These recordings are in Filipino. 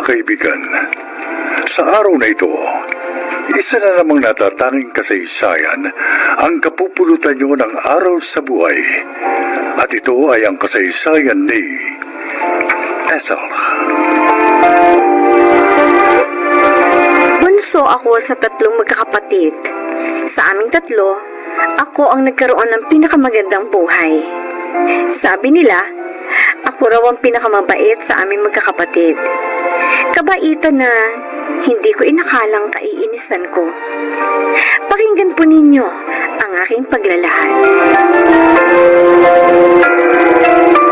Mga kaibigan, sa araw na ito, isa na namang natatanging kasaysayan ang kapupulutan nyo ng araw sa buhay. At ito ay ang kasaysayan ni Ethel. Bunso ako sa 3 magkakapatid. Sa aming 3, ako ang nagkaroon ng pinakamagandang buhay. Sabi nila, ako raw ang pinakamabait sa aming magkakapatid. Kabaitan na hindi ko inakalang kaiinisan ko. Pakinggan po ninyo ang aking paglalahad.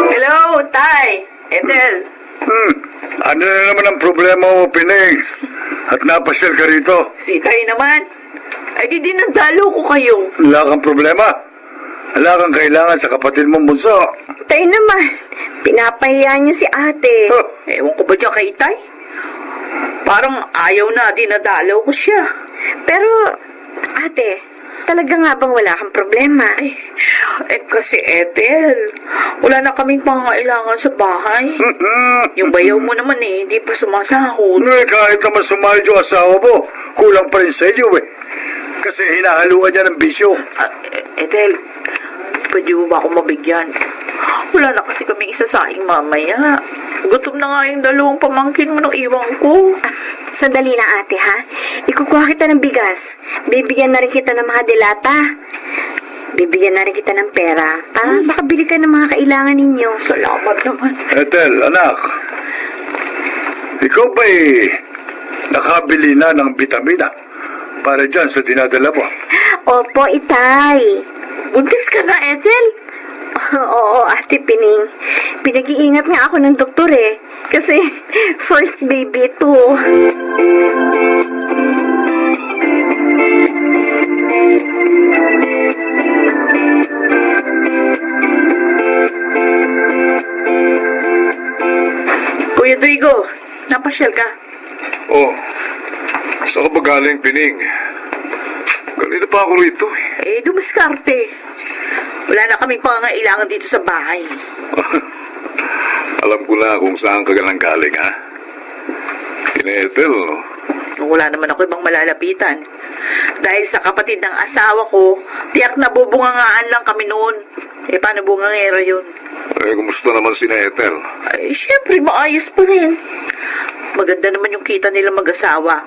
Hello, Tay! Ethel! Ano na naman ang problema mo, Pining? At napasyal ka rito? Si Tay naman. Ay di dinadalo ko kayo. Wala kang problema? Wala kang kailangan sa kapatid mong bunso? Tay naman, pinapahiya niyo si ate. Huh. Ewan ko ba dyan kay Tay? Parang ayaw na dinadalaw ko siya. Pero, ate, talaga nga bang wala kang problema? Kasi Ethel, wala na kaming pangangailangan sa bahay. Yung bayaw mo naman hindi pa sumasahod. Kahit naman sumayad yung asawa mo, kulang pa rin sa iyo eh. Kasi hinahaluan niya ng bisyo. Ethel, pwede mo ba ako mabigyan? Wala na kasi kaming isasaing mamaya. Gutom na nga yung 2 pamangkin mo nung iwan ko. Sandali na ate ha. Ikukuha kita ng bigas. Bibigyan na rin kita ng mga delata. Bibigyan na rin kita ng pera para makabili ka ng mga kailangan ninyo. Salamat naman. Ethel, anak. Ikaw ba'y nakabili na ng bitamina para dyan sa dinadala mo? Opo, itay. Buntis ka na, Ethel? Oo, ate Pining. Pinag-iingat nga ako ng doktor eh. Kasi first baby to. Kuya Drigo, napasyal ka? Oh, saan ka ba galing, Pining? Kanina pa ako rito eh. Dumaskarte. Wala na kaming pangangailangan dito sa bahay. Alam ko na kung saan ka galing, ha? Ethel, Wala naman ako ibang malalapitan. Dahil sa kapatid ng asawa ko, tiyak na bubungangaan lang kami noon. Paano bungangero yun? kumusta naman si Ethel? Siyempre, maayos pa rin. Maganda naman yung kita nila mag-asawa.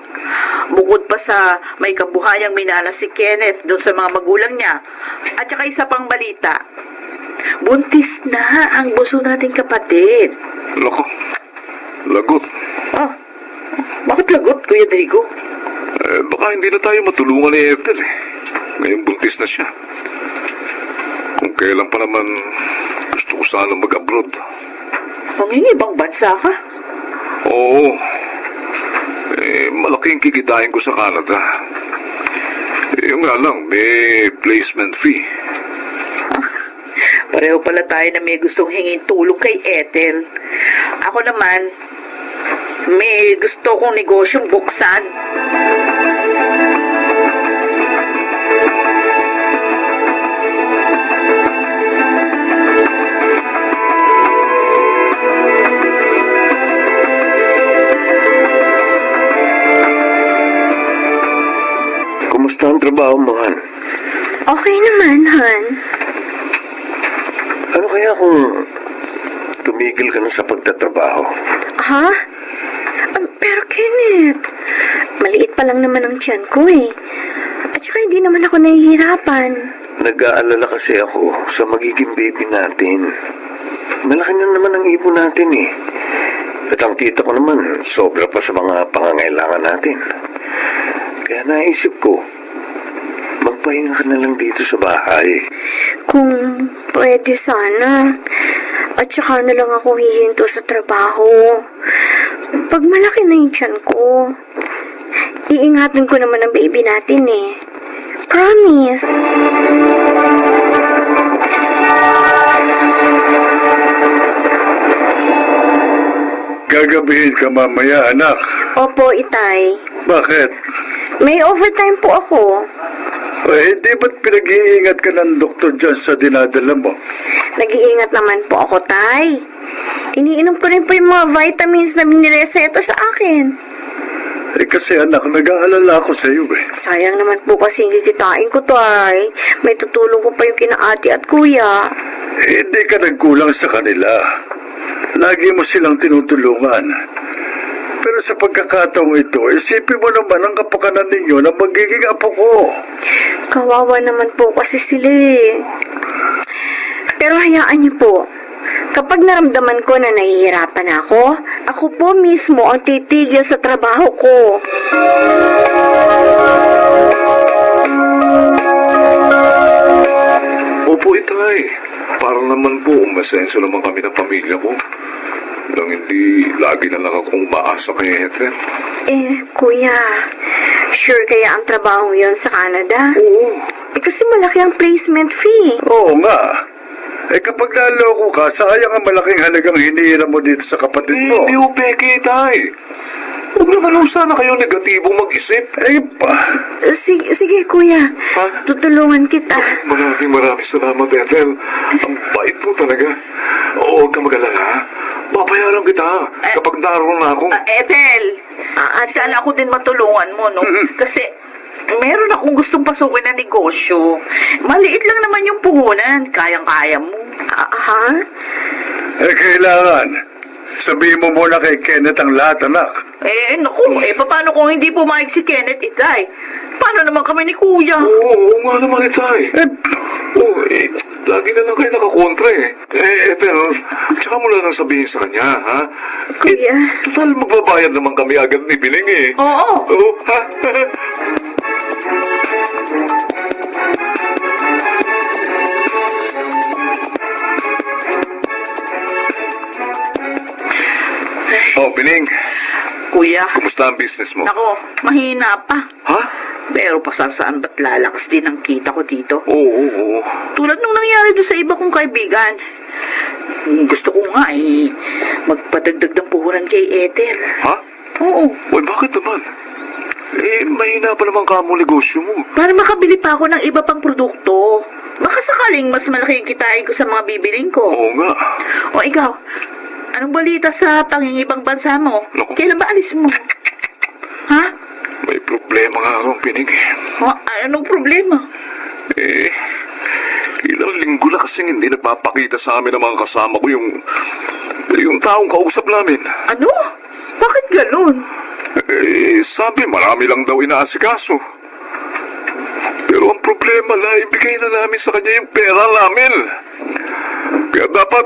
Bukod pa sa may kabuhayang minana si Kenneth doon sa mga magulang niya. At saka isa pang balita. Buntis na ang buso nating kapatid. Lako, lagot. Bakit lagot, Kuya Drigo? Baka hindi na tayo matulungan ni Ethel eh. Ngayon buntis na siya. Kung kailan pa naman gusto ko sana mag-abroad. Mangingibang bansa ka? Oo. Malaking kikitain ko sa Canada. Yung nga lang, may placement fee. Pareho pala tayo na may gustong hingin tulong kay Ethel. Ako naman, may gusto kong negosyong buksan. Kumusta ang trabaho mo, Han? Okay naman, Han. Ano kaya kung tumigil ka na sa pagtatrabaho? Ha? Pero Kenneth, maliit pa lang naman ang tiyan ko eh. At saka hindi naman ako nahihirapan. Nag-aalala kasi ako sa magiging baby natin. Malaki na naman ang ipon natin eh. At ang kita ko naman, sobra pa sa mga pangangailangan natin. Kaya naisip ko, magpahinga ka na lang dito sa bahay. Kung pwede sana. At saka na lang ako hihinto sa trabaho. Pag malaki na yung tiyan ko, iingatan ko naman ang baby natin eh. Promise. Gagabihin ka mamaya, anak. Opo, itay. Bakit? May overtime po ako. Di ba't pinag-iingat ka ng doktor dyan sa dinadala mo? Nag-iingat naman po ako, tay. Iniinom ko rin po yung mga vitamins na binireseta sa akin. Kasi anak, nag-aalala ako sa iyo eh. Sayang naman po kasi hindi kitain ko, Tay. May tutulong ko pa yung kina ate at kuya. Hindi ka nagkulang sa kanila. Lagi mo silang tinutulungan. Pero sa pagkakataong ito, isipin mo naman ang kapakanan ninyo na magiging apo ko. Kawawa naman po kasi sila eh. Pero hayaan niyo po. Kapag naramdaman ko na nahihirapan ako po mismo ang titigil sa trabaho ko. Opo, itay. Para naman po, umasenso naman kami ng pamilya ko. Nang hindi lagi na lang akong umaasa kay Ethel. Kuya, sure kaya ang trabaho yon sa Canada? Oo. Kasi malaki ang placement fee. Oo nga. Kapag naloko ka, sayang ang malaking halagang hinihiram mo dito sa kapatid mo. Hindi ho peke, itay. Huwag naman ho sana kayo negatibong mag-isip. Sige, kuya. Ha? Tutulungan kita. Maraming salamat, Ethel. Ang bait mo talaga. Oo, huwag ka mag-alala. Babayaran kita kapag naroon na ako. Ethel, sana ako din matulungan mo, no? Kasi meron akong gustong pasukin na negosyo. Maliit lang naman yung puhunan. Kayang-kaya mo. Ha? Kailangan. Sabihin mo muna kay Kenneth ang lahat, anak. Naku, paano kung hindi pumayag si Kenneth, itay? Paano naman kami ni Kuya? Oo nga naman, itay. Lagi na lang kayo nakakontra eh. Ethel, tsaka mo lang sabihin sa kanya, ha? Kuya. Total, magbabayad naman kami agad ni Biling eh. Oo. Oo, ha? Oh, Bining. Kuya, Kumusta ang business mo? nako, mahina pa. Ha? Pero pasasaan ba't lalakas din ang kita ko dito? Oo. Tulad nung nangyari doon sa iba kong kaibigan. Gusto ko nga magpadagdag ng puhunan kay Ethel. Ha? Oo, Uy, bakit naman? Mahina pa naman ka mo negosyo mo. para makabili pa ako ng iba pang produkto. Baka sakaling mas malaki yung kitain ko sa mga bibiling ko. Oo nga. O ikaw, anong balita sa pangingibang bansa mo? Naku. Kailan ba alis mo? Ha? May problema nga akong pinig. O, anong problema? Ilang linggo na kasing hindi nagpapakita sa amin ng mga kasama ko yung taong kausap namin. Ano? Bakit ganun? Sabi marami lang daw inaasikaso. Pero ang problema na ibigay na namin sa kanya yung pera namin. Kaya dapat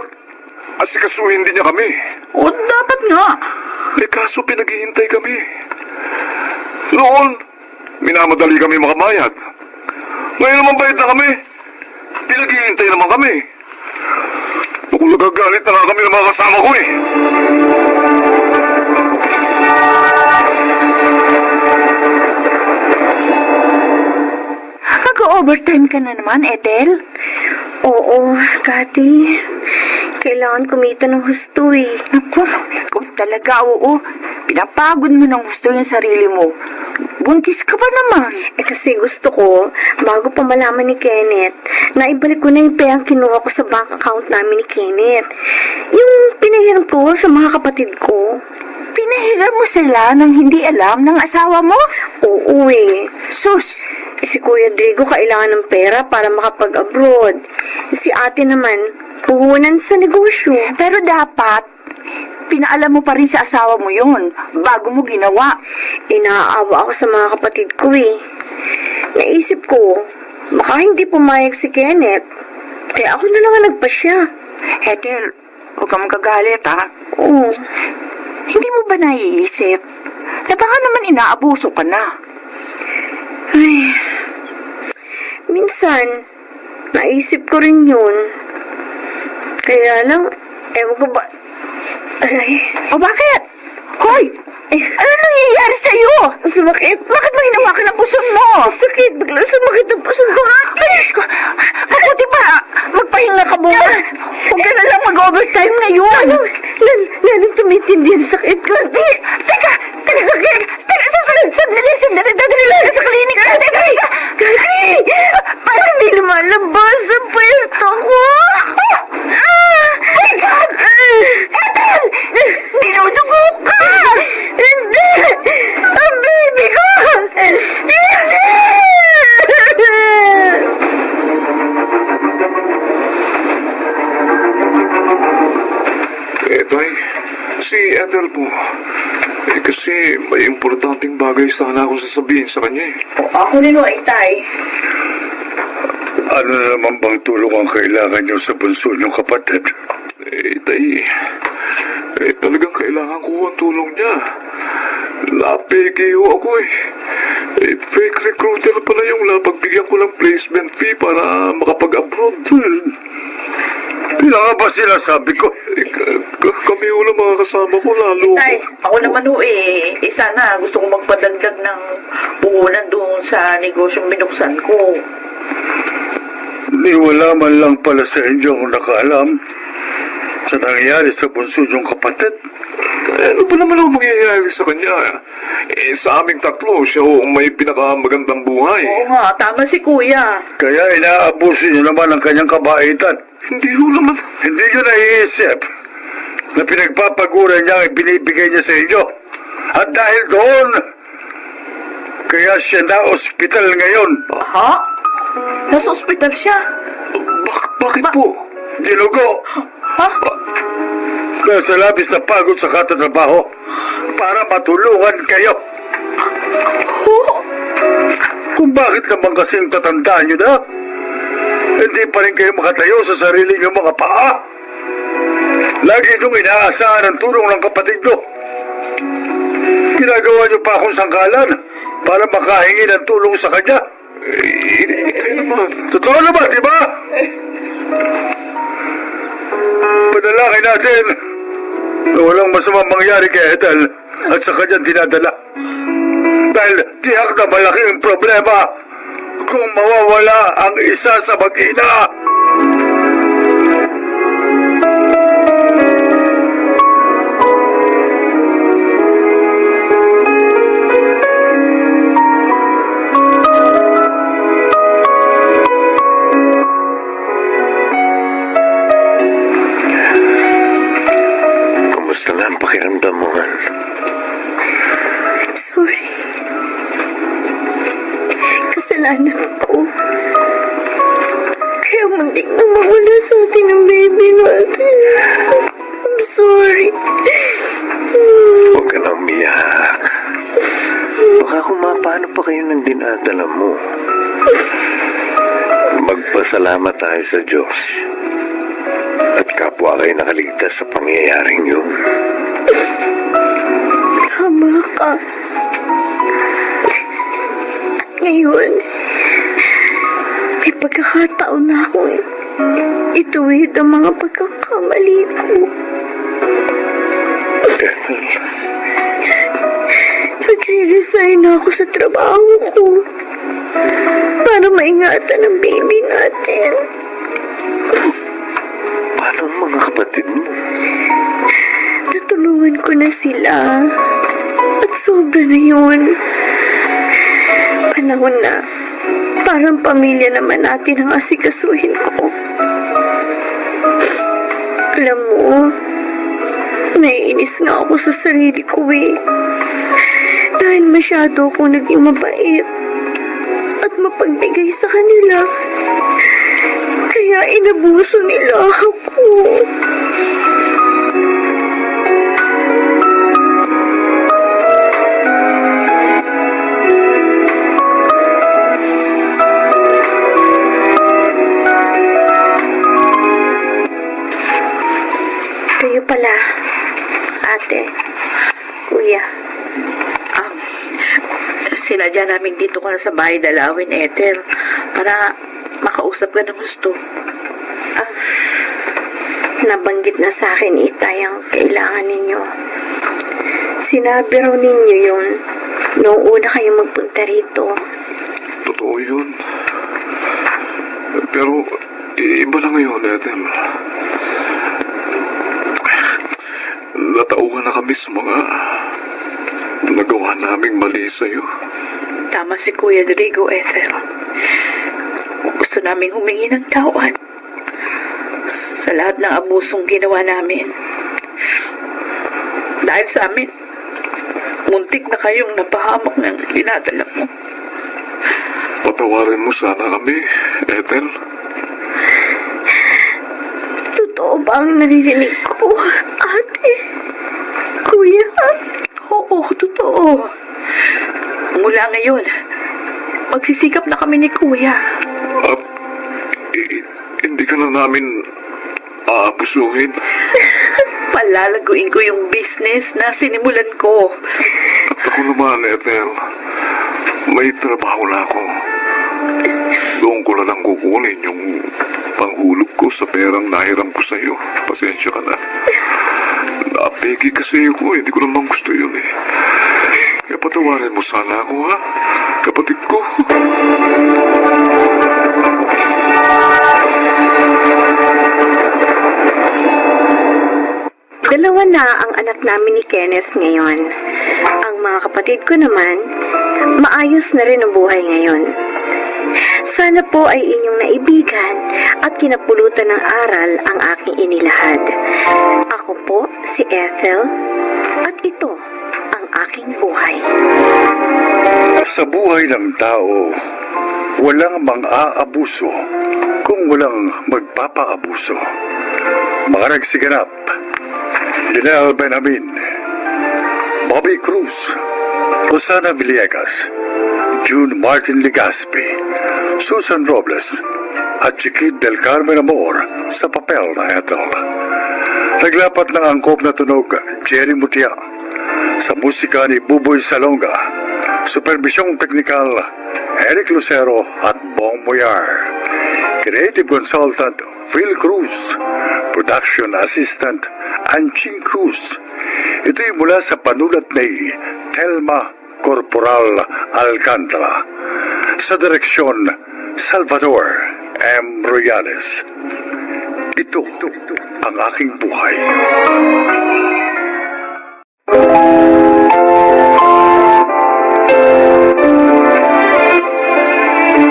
asikasuhin din niya kami. O, dapat nga. Kaso pinaghihintay kami. Noon, minamadali kami makabayad. Ngayon naman bayad na kami. Pinaghihintay naman kami. Kung nagagalit na nga kami ng mga kasama ko eh. Nag-overtime ka na naman, Ethel? Oo, Kati. Kailangan kumita ng husto eh. Naku, kung talaga, oo. Pinapagod mo ng gusto yung sarili mo. Buntis ka ba naman? Kasi gusto ko, bago pa malaman ni Kenneth, na ibalik ko na yung perang kinuha ko sa bank account namin ni Kenneth. Yung pinahiram ko sa mga kapatid ko. Pinahiram mo sila nang hindi alam ng asawa mo? Oo eh. Sus, Si Kuya Drigo kailangan ng pera para makapag-abroad. Si ate naman, puhunan sa negosyo. pero dapat, pinaalam mo pa rin sa asawa mo yun bago mo ginawa. Naaawa ako sa mga kapatid ko eh. Naisip ko, baka hindi pumayag si Kenneth. Kaya ako na lang ang nagpasya. Ethel, huwag kang magagalit ha. Oo. Hindi mo ba naiisip na baka naman inaabuso ka na? Ay, minsan, naisip ko rin yun. Kaya lang, ewan ko ba... Ay, O bakit? Hoy! Ano nangyayari sa'yo? sumakit. Bakit mo hinawakan ang puso mo? Sakit, biglang sumakit ang puso ko. Ay, ko! Mabuti pa! Magpahinga ka muna! Huwag ka na lang mag-overtime ngayon! Lalong tumitindi ang sakit ko. Teka! Sakit! Sandali! Dadali lang sa klinik! Teka! Parang may lumalabas sa puwerto ko. Oh my God! Ethel! si Ethel po. Kasi may importanteng bagay sana akong sasabihin sa kanya eh. Ako rin o, Itay. Ano na naman bang tulong ang kailangan niyo sa bunso niyong kapatid? Tay, talagang kailangan ko ang tulong niya. Napeke ho ako eh. Fake recruiter pala yung napagbigyan ko ng placement fee para makapag-abroad. Kailangan ba sila sabi ko? Kami ho lang mga kasama ko lalo. Tay, ako naman ho sana gusto kong magpadagdag ng puhunan doon sa negosyong binuksan ko. Ni wala man lang pala sa inyo ang nakaalam sa nangyayari sa bunso niyong kapatid. Ano ba naman ang mangyayari sa kanya? Sa aming tatlo, siya ho ang may pinakamagandang buhay. Oo nga, tama si Kuya. Kaya inaabuso niyo naman ang kanyang kabaitan. Hindi ho naman. Hindi niyo naiisip na pinagpapaguran niya ang binibigay niya sa inyo. At dahil doon, kaya siya na ospital ngayon. Ha? Nasa ospital siya? Bakit po? Dinugo. Ha? Dahil sa labis na pagod sa katatrabaho para matulungan kayo. Kung bakit naman kasing tatandaan nyo na, hindi pa rin kayo makatayo sa sarili nyo mga paa. Lagi niyong inaasahan ang tulong ng kapatid nyo. Ginagawa nyo pa akong sangkalan para makahingi ng tulong sa kanya. Tayo naman. Totoo naman, di ba? Panalangin natin na walang masamang mangyari kay Ethel at sa kanyang dinadala. Dahil tiyak na malaking problema kung mawawala ang isa sa mag-ina. Kumusta na ang pakiramdam mo, Han? Sorry. Kasalanan ko. Kaya muntik na mawala sa atin ang baby natin. I'm sorry. Huwag ka na umiyak. Baka kung mapano pa kayo ng dinadala mo. Magpasalamat tayo sa Diyos. At kapwa kayo nakaligtas sa pangyayaring yun. Tama ka. At ngayon, may pagkakataon na ako ituwid ang mga pagkakamali ko. Ethel, Nagre-resign na ako sa trabaho ko para maingatan ang baby natin. paano ang mga kapatid mo? Natulungan ko na sila at sobra na yun. Panahon na parang pamilya naman natin ang asikasuhin ko. Alam mo, naiinis nga ako sa sarili ko dahil masyado akong naging mabait at mapagbigay sa kanila. Kaya inabuso nila ako. Kayo pala, ate, kuya. Sinadya namin dito ka na sa bahay dalawin, Ethel, para makausap ka ng gusto. Nabanggit na sa akin, Itay, ang kailangan ninyo. Sinabi raw ninyo yun noong una kayo magpunta rito. Totoo yun. Pero, iba na ngayon, Ethel. Natauhan na kami sa mga nagawa naming mali sa'yo. Tama si Kuya Rodrigo, Ethel. Gusto naming humingi ng tawad sa lahat ng abusong ginawa namin. Dahil sa amin, muntik na kayong napahamak ng dinadala mo. Patawarin mo sana kami, Ethel. Totoo ba ang naririnig ko, ate? Oo, totoo. Mula ngayon, magsisikap na kami ni Kuya. At hindi ka na namin aabusuhin. Palalaguin ko yung business na sinimulan ko. At ako naman, Ethel, may trabaho na ako. Doon ko na lang kukunin yung panghulog ko sa perang nahiram ko sa'yo. Pasensya ka na. Napiki kasi ako, hindi ko naman gusto yun eh. Kaya patawarin mo sana ako, ha? Kapatid ko. Dalawa na ang anak namin ni Kenneth ngayon. Ang mga kapatid ko naman, maayos na rin ang buhay ngayon. Sana po ay inyong naibigan at kinapulutan ng aral ang aking inilahad. Ako po si Ethel at ito ang aking buhay. Sa buhay ng tao, walang mang-aabuso kung walang magpapaabuso. Mga nagsiganap, Lynel Benamin, Bobby Cruz, Rosana Villegas, June Martin Legaspi, Susan Robles, at Chiquit del Carmen Amor sa papel na Ethel. Naglapat ng angkop na tunog Jerry Mutia, sa musika ni Buboy Salonga, supervisyong teknikal Eric Lucero at Bong Moyar, creative consultant Phil Cruz, production assistant Anching Cruz. Ito'y mula sa panulat ni Telma Corporal Alcantara, sa direksyon Salvador M. Royales. Ito ang aking buhay.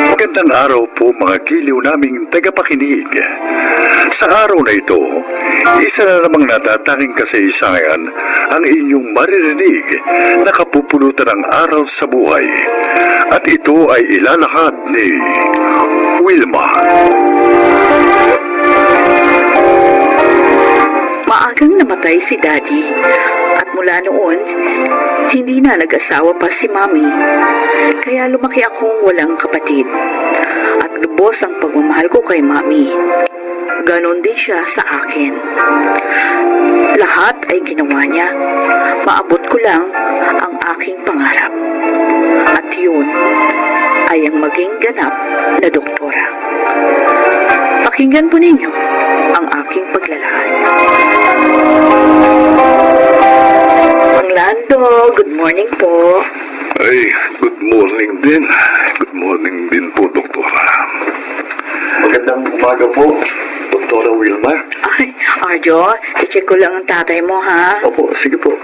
Magandang araw po mga giliw naming tagapakinig. Sa araw na ito, isa na namang natatanging kasaysayan ang inyong maririnig na kapupulutan ng aral sa buhay. At ito ay ilalahad ni Wilma. Maagang namatay si Daddy at mula noon, hindi na nag-asawa pa si Mami. Kaya lumaki akong walang kapatid at lubos ang pagmamahal ko kay Mami. Ganon din siya sa akin. Lahat ay ginawa niya. Maabot ko lang ang aking pangarap. At yun ay ang maging ganap na doktora. Pakinggan po ninyo ang aking paglalahad. Mang Lando, good morning po. Ay, good morning din. Good morning din po, Doktora. Magandang umaga po, Doktora Wilma. Ay, Arjo, i-check ko lang ang tatay mo, ha? Opo, sige po.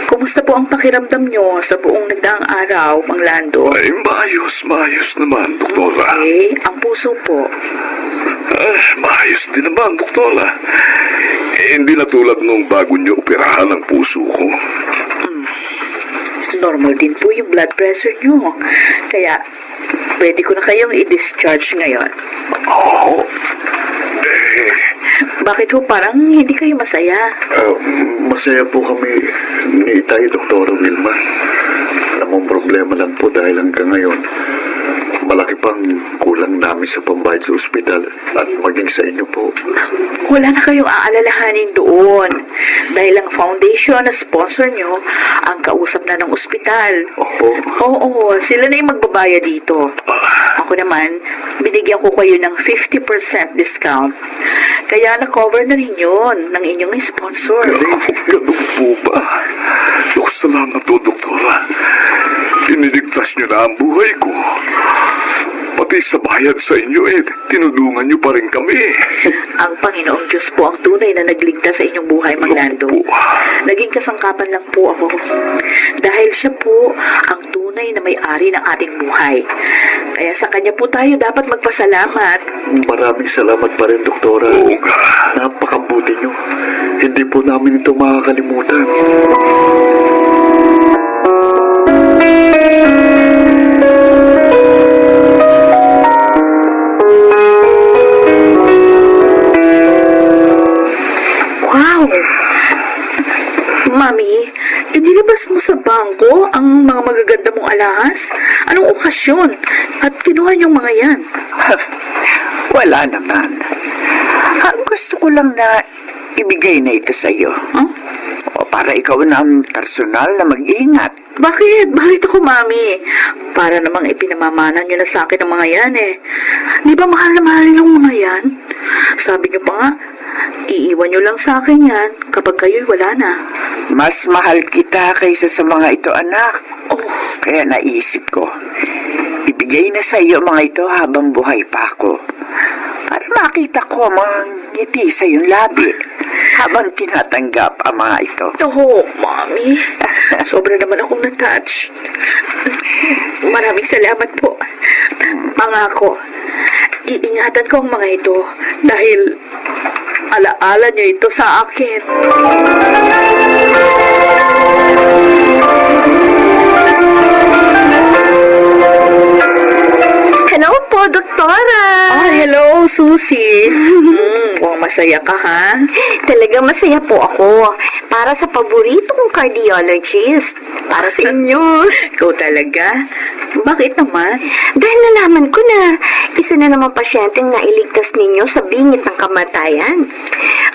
Kumusta po ang pakiramdam nyo sa buong nagdaang araw, Mang Lando? Ay, maayos naman, Doktora. Okay, ang puso po. Maayos din naman, Doktora. Hindi na tulad nung bago niyo operahan ang puso ko. Normal din po yung blood pressure nyo. Kaya, pwede ko na kayong i-discharge ngayon. Oo. Bakit ho parang hindi kayo masaya? Masaya po kami ni Itay, Doktora Wilma. Alam mong problema lang po dahil hanggang ngayon, malaki pang kulang namin sa pambayad sa ospital at maging sa inyo po. Wala na kayong aalalahanin doon. Dahil ang foundation na sponsor nyo, ang kausap na ng ospital. Oo, sila na yung magbabayad dito. Ako naman, binigyan ko kayo ng 50% discount. Kaya na-cover na rin yun ng inyong sponsor. Ganun po ba? Salamat po, Doktora. Iniligtas niyo na ang buhay ko. Pati sa bayad sa inyo tinulungan niyo pa rin kami. Ang Panginoong Diyos po ang tunay na nagligtas sa inyong buhay, Mang Lando. Naging kasangkapan lang po ako. Dahil siya po ang tunay na may-ari ng ating buhay. Kaya sa kanya po tayo dapat magpasalamat. Maraming salamat pa rin, Doktora. Oo nga. Napakabuti niyo. Hindi po namin ito makakalimutan. Wow! Mami, inilabas mo sa bangko ang mga magaganda mong alahas? Anong okasyon? At kinuha niyong mga yan? Wala naman. Ang gusto ko lang na ibigay na ito sa iyo. Huh? O para ikaw na ang personal na mag-ingat. Bakit? Bakit ako, Mami? Para namang ipinamamana niyo na sa akin ang mga yan eh. Di ba mahal na mahal yung mga yan? Sabi niyo pa nga, iiwan niyo lang sa akin yan kapag kayo'y wala na. Mas mahal kita kaysa sa mga ito, anak. Oh, Kaya naisip ko, ibigay na sa iyo mga ito habang buhay pa ako. Para makita ko ang mga ngiti sa iyong labi habang tinatanggap ang mga ito. oo, Mami. Sobra naman akong na-touch. Maraming salamat po. Pangako, iingatan ko ang mga ito dahil alaala niyo ito sa akin. Hello po, Doktora! Hello, Susie. Mukhang masaya ka, ha? Talagang masaya po ako para sa paborito kong cardiologist. Para sa inyo. Ikaw talaga? Bakit naman? Dahil nalaman ko na isa na naman pasyenteng nailigtas ninyo sa bingit ng kamatayan.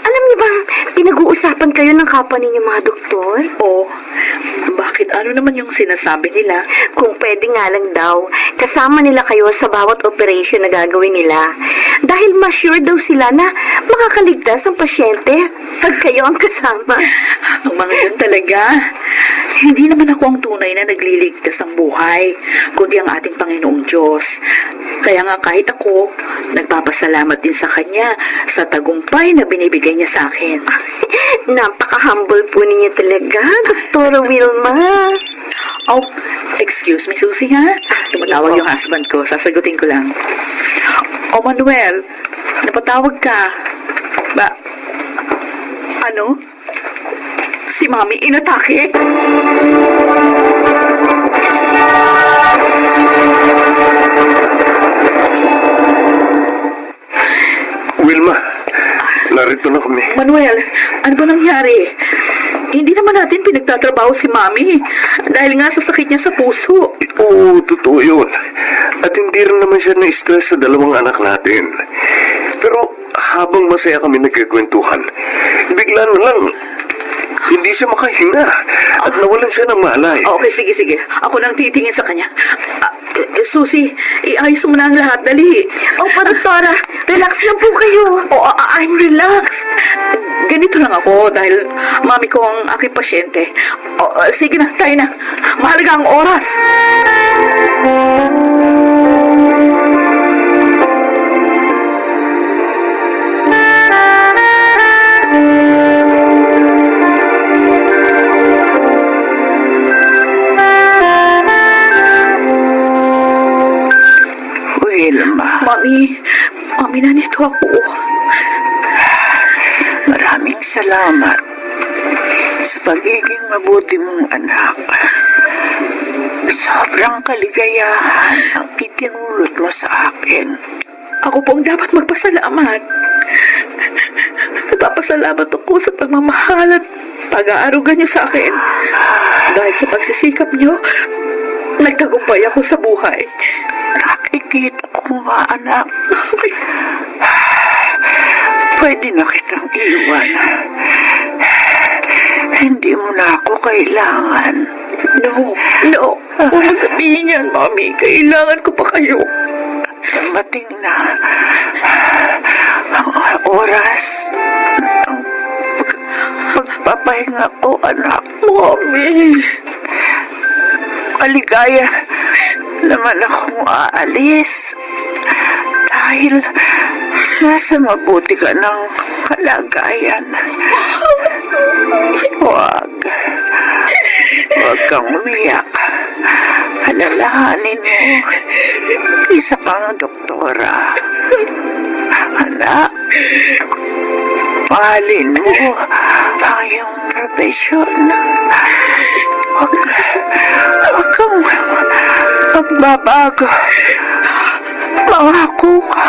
Alam niyo ba, pinag-uusapan kayo ng kapwa ninyo mga doktor? Oh, bakit ano naman yung sinasabi nila? Kung pwede nga lang daw, kasama nila kayo sa bawat operation na gagawin nila. Dahil mas sure daw sila na makakaligtas ang pasyente pag kayo ang kasama. Ang mga yun talaga. Hindi naman ako ang tunay na nagliligtas ng buhay, kundi ang ating Panginoong Diyos. Kaya nga kahit ako, nagpapasalamat din sa Kanya sa tagumpay na binibigay niya sa akin. Napaka-humble po ninyo talaga, Doktora Wilma. Oh, excuse me, Susie, ha? Tumatawag yung husband ko. Sasagutin ko lang. Oh, Manuel, napatawag ka. Ano? Si Mami inatake? Wilma, narito na kami. Manuel, ano ba nangyari? Hindi naman natin pinagtatrabaho si Mami dahil nga sa sakit niya sa puso. Oo, totoo yun. At hindi rin naman siya na-stress sa dalawang anak natin. Pero habang masaya kami nagkikwentuhan, bigla na lang, hindi siya makahinga at nawalan siya ng malay. Okay, sige. Ako nang titingin sa kanya. Susie, iayos mo na ang lahat. Dali. Opo, Doktora. Relax lang po kayo. Oh, I'm relaxed. Ganito lang ako dahil mami ko ang aking pasyente. Oh, sige na, tayo na. Mahalaga ang oras. Wilma, Mami, nandito ako. maraming salamat sa pagiging mabuti mong anak. Sobrang kaligayahan ang itinulot mo sa akin. Ako po ang dapat magpasalamat. Nagpapasalamat ako sa pagmamahal at pag-aaruga niyo sa akin. Dahil sa pagsisikap niyo, nagtagumpay ako sa buhay. Nakikita ko nga, anak. Pwede na kitang iwan. Hindi mo na ako kailangan. No. Huwag mo sabihin yan, Mami. Kailangan ko pa kayo. Dumating na ang oras ng pagpapahinga ko, anak. Mami. Maligaya naman akong aalis dahil nasa mabuti ka ng kalagayan. Huwag kang umiyak. Alalahanin mo, isa kang doktora. Anak, mahalin mo ang iyong profesyon. Huwag kang magbabago. Pangako ka.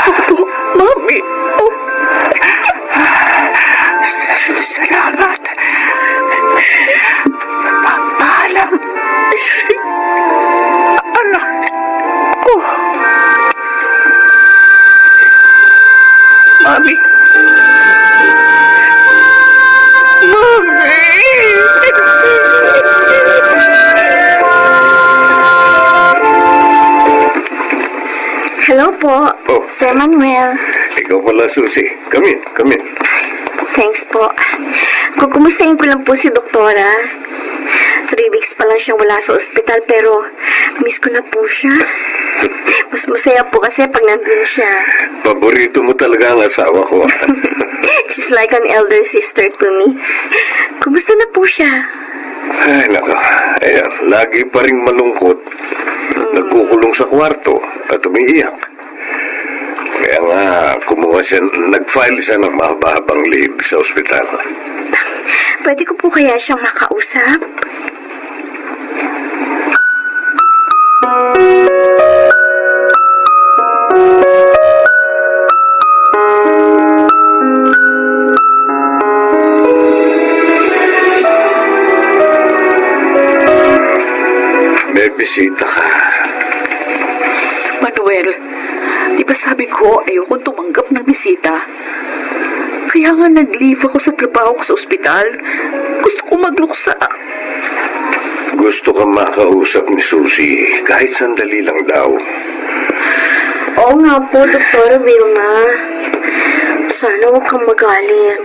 Opo, Mami. Salamat. Sir Manuel. Ikaw pala, Susie. Come in, come in. Thanks po. Kukumustahin ko lang po si Doktora. 3 weeks pa lang siyang wala sa ospital pero miss ko na po siya. Mas masaya po kasi pag nandun siya. Paborito mo talaga ang asawa ko. She's like an elder sister to me. Kumusta na po siya? Ay, nako. Ayan, lagi pa rin malungkot. Nagkukulong sa kwarto at umiiyak. Kaya nga, nag-file siya ng mahaba-habang leave sa ospital. Pwede ko po kaya siyang makausap? May bisita ka. Manuel, di ba sabi ko ayokong tumanggap ng bisita? Kaya nga nag-leave ako sa trabaho ko sa ospital. Gusto ko magluksa. Gusto ka makausap ni Susie kahit sandali lang daw. Oo nga po, Doktora Vilma. Sana huwag kang magalit.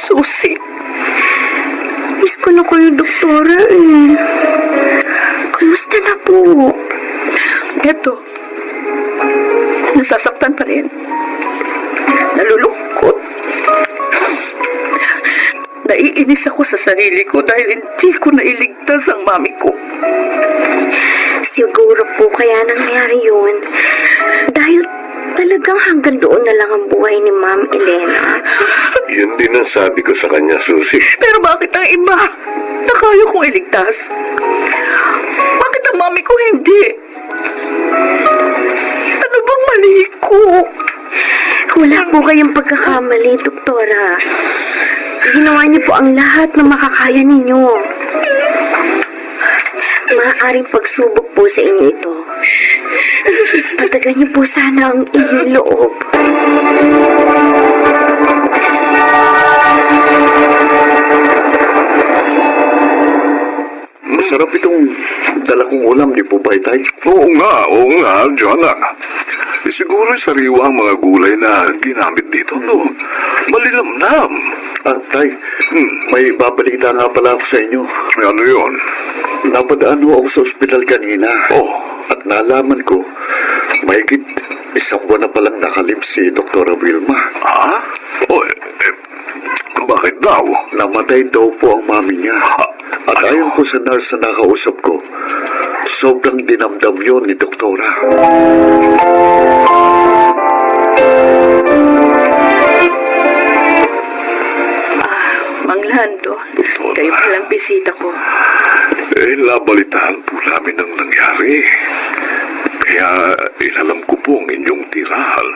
Susie, Miss ko na kayo, Doktora eh. Kumusta na po? eto. Nasasaktan pa rin. Nalulungkot. Naiinis ako sa sarili ko dahil hindi ko nailigtas ang mami ko. Siguro po kaya nangyari yun. Dahil talagang hanggang doon na lang ang buhay ni Ma'am Elena. Yun din ang sabi ko sa kanya, Susie. Pero bakit ang iba na kaya kong iligtas? Bakit ang mami ko hindi? Ano bang mali ko? Wala po kayong pagkakamali, Doktora. Ginawa niyo po ang lahat na makakaya ninyo. Maaaring pagsubok po sa inyo ito. Patagan niyo po sana ang inyong loob. Masarap itong dala kong ulam, di po ba, Tay? Oo nga, Joanna. Siguro sariwa ang mga gulay na ginamit dito, no? Malilamnam. Ah, Tay, may babalita nga pala ako sa inyo. Ano yun? Napadaan ho ako sa ospital kanina. Oh, At nalaman ko, mahigit 1 buwan na palang nakalip si Dr. Vilma. ha? Oh, bakit daw? Namatay daw po ang mami niya. At ayon po sa nurse na nakausap ko, sobrang dinamdam yun ni Doktora. Mang Lando, Doktora. kayo palang bisita ko. Nabalitaan po namin ang nangyari. Kaya inalam ko po ang inyong tirahan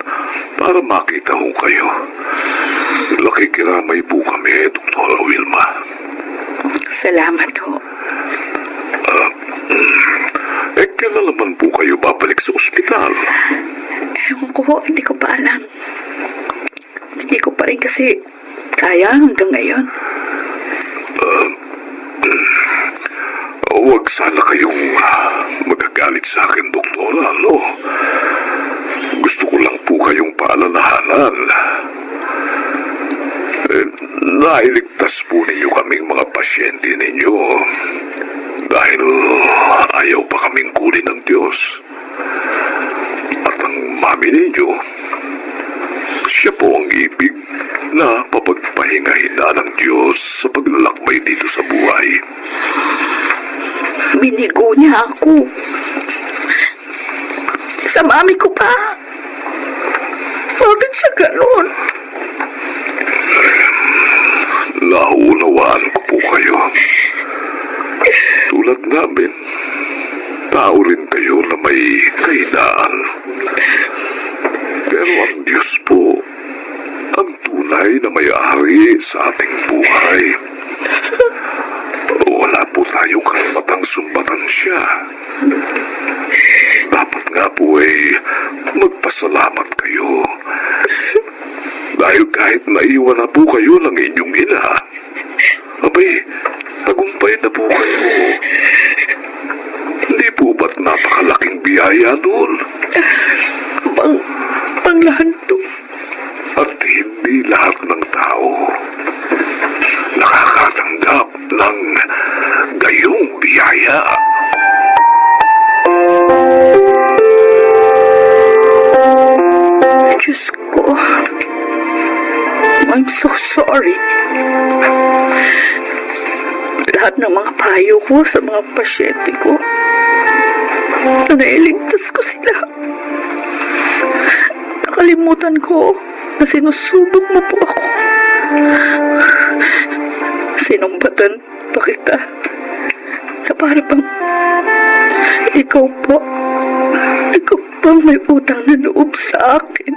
para makita ho kayo. Nakikiramay po kami, Dr. Wilma. Salamat ho. Kailan naman po kayo babalik sa ospital? Ewan ko ho, hindi ko pa alam. Hindi ko pa rin kasi kaya hanggang ngayon. Huwag sana kayong magagalit sa akin, Doktora, no? Gusto ko lang po kayong paalalahanan. Nailigtas po ninyo kaming mga pasyente ninyo dahil ayaw pa kaming kunin ng Diyos. At ang mami ninyo, siya po ang ibig na papagpahingahin na ng Diyos sa paglalakbay dito sa buhay. Binigo niya ako. Sa mami ko pa. Bakit siya ganun? Naunawaan ko po kayo. Tulad namin, tao rin kayo na may kahinaan. Pero ang Diyos po, ang tunay na may-ari sa ating buhay. Wala po tayong karapatang sumbatan siya. Dapat nga po ay magpasalamat kayo. Dahil kahit naiwan na po kayo ng inyong ina, abay, tagumpay na po kayo. Hindi po ba't napakalaking biyaya doon? Panglahan to. At hindi lahat ng tao nakakatanggap ng gayong biyaya. Diyos ko. I'm so sorry. Lahat ng mga payo ko sa mga pasyente ko, nailigtas ko sila. Nakalimutan ko na sinusubok mo po ako. Sinumbatan pa kita na para bang ikaw pang may utang na loob sa akin.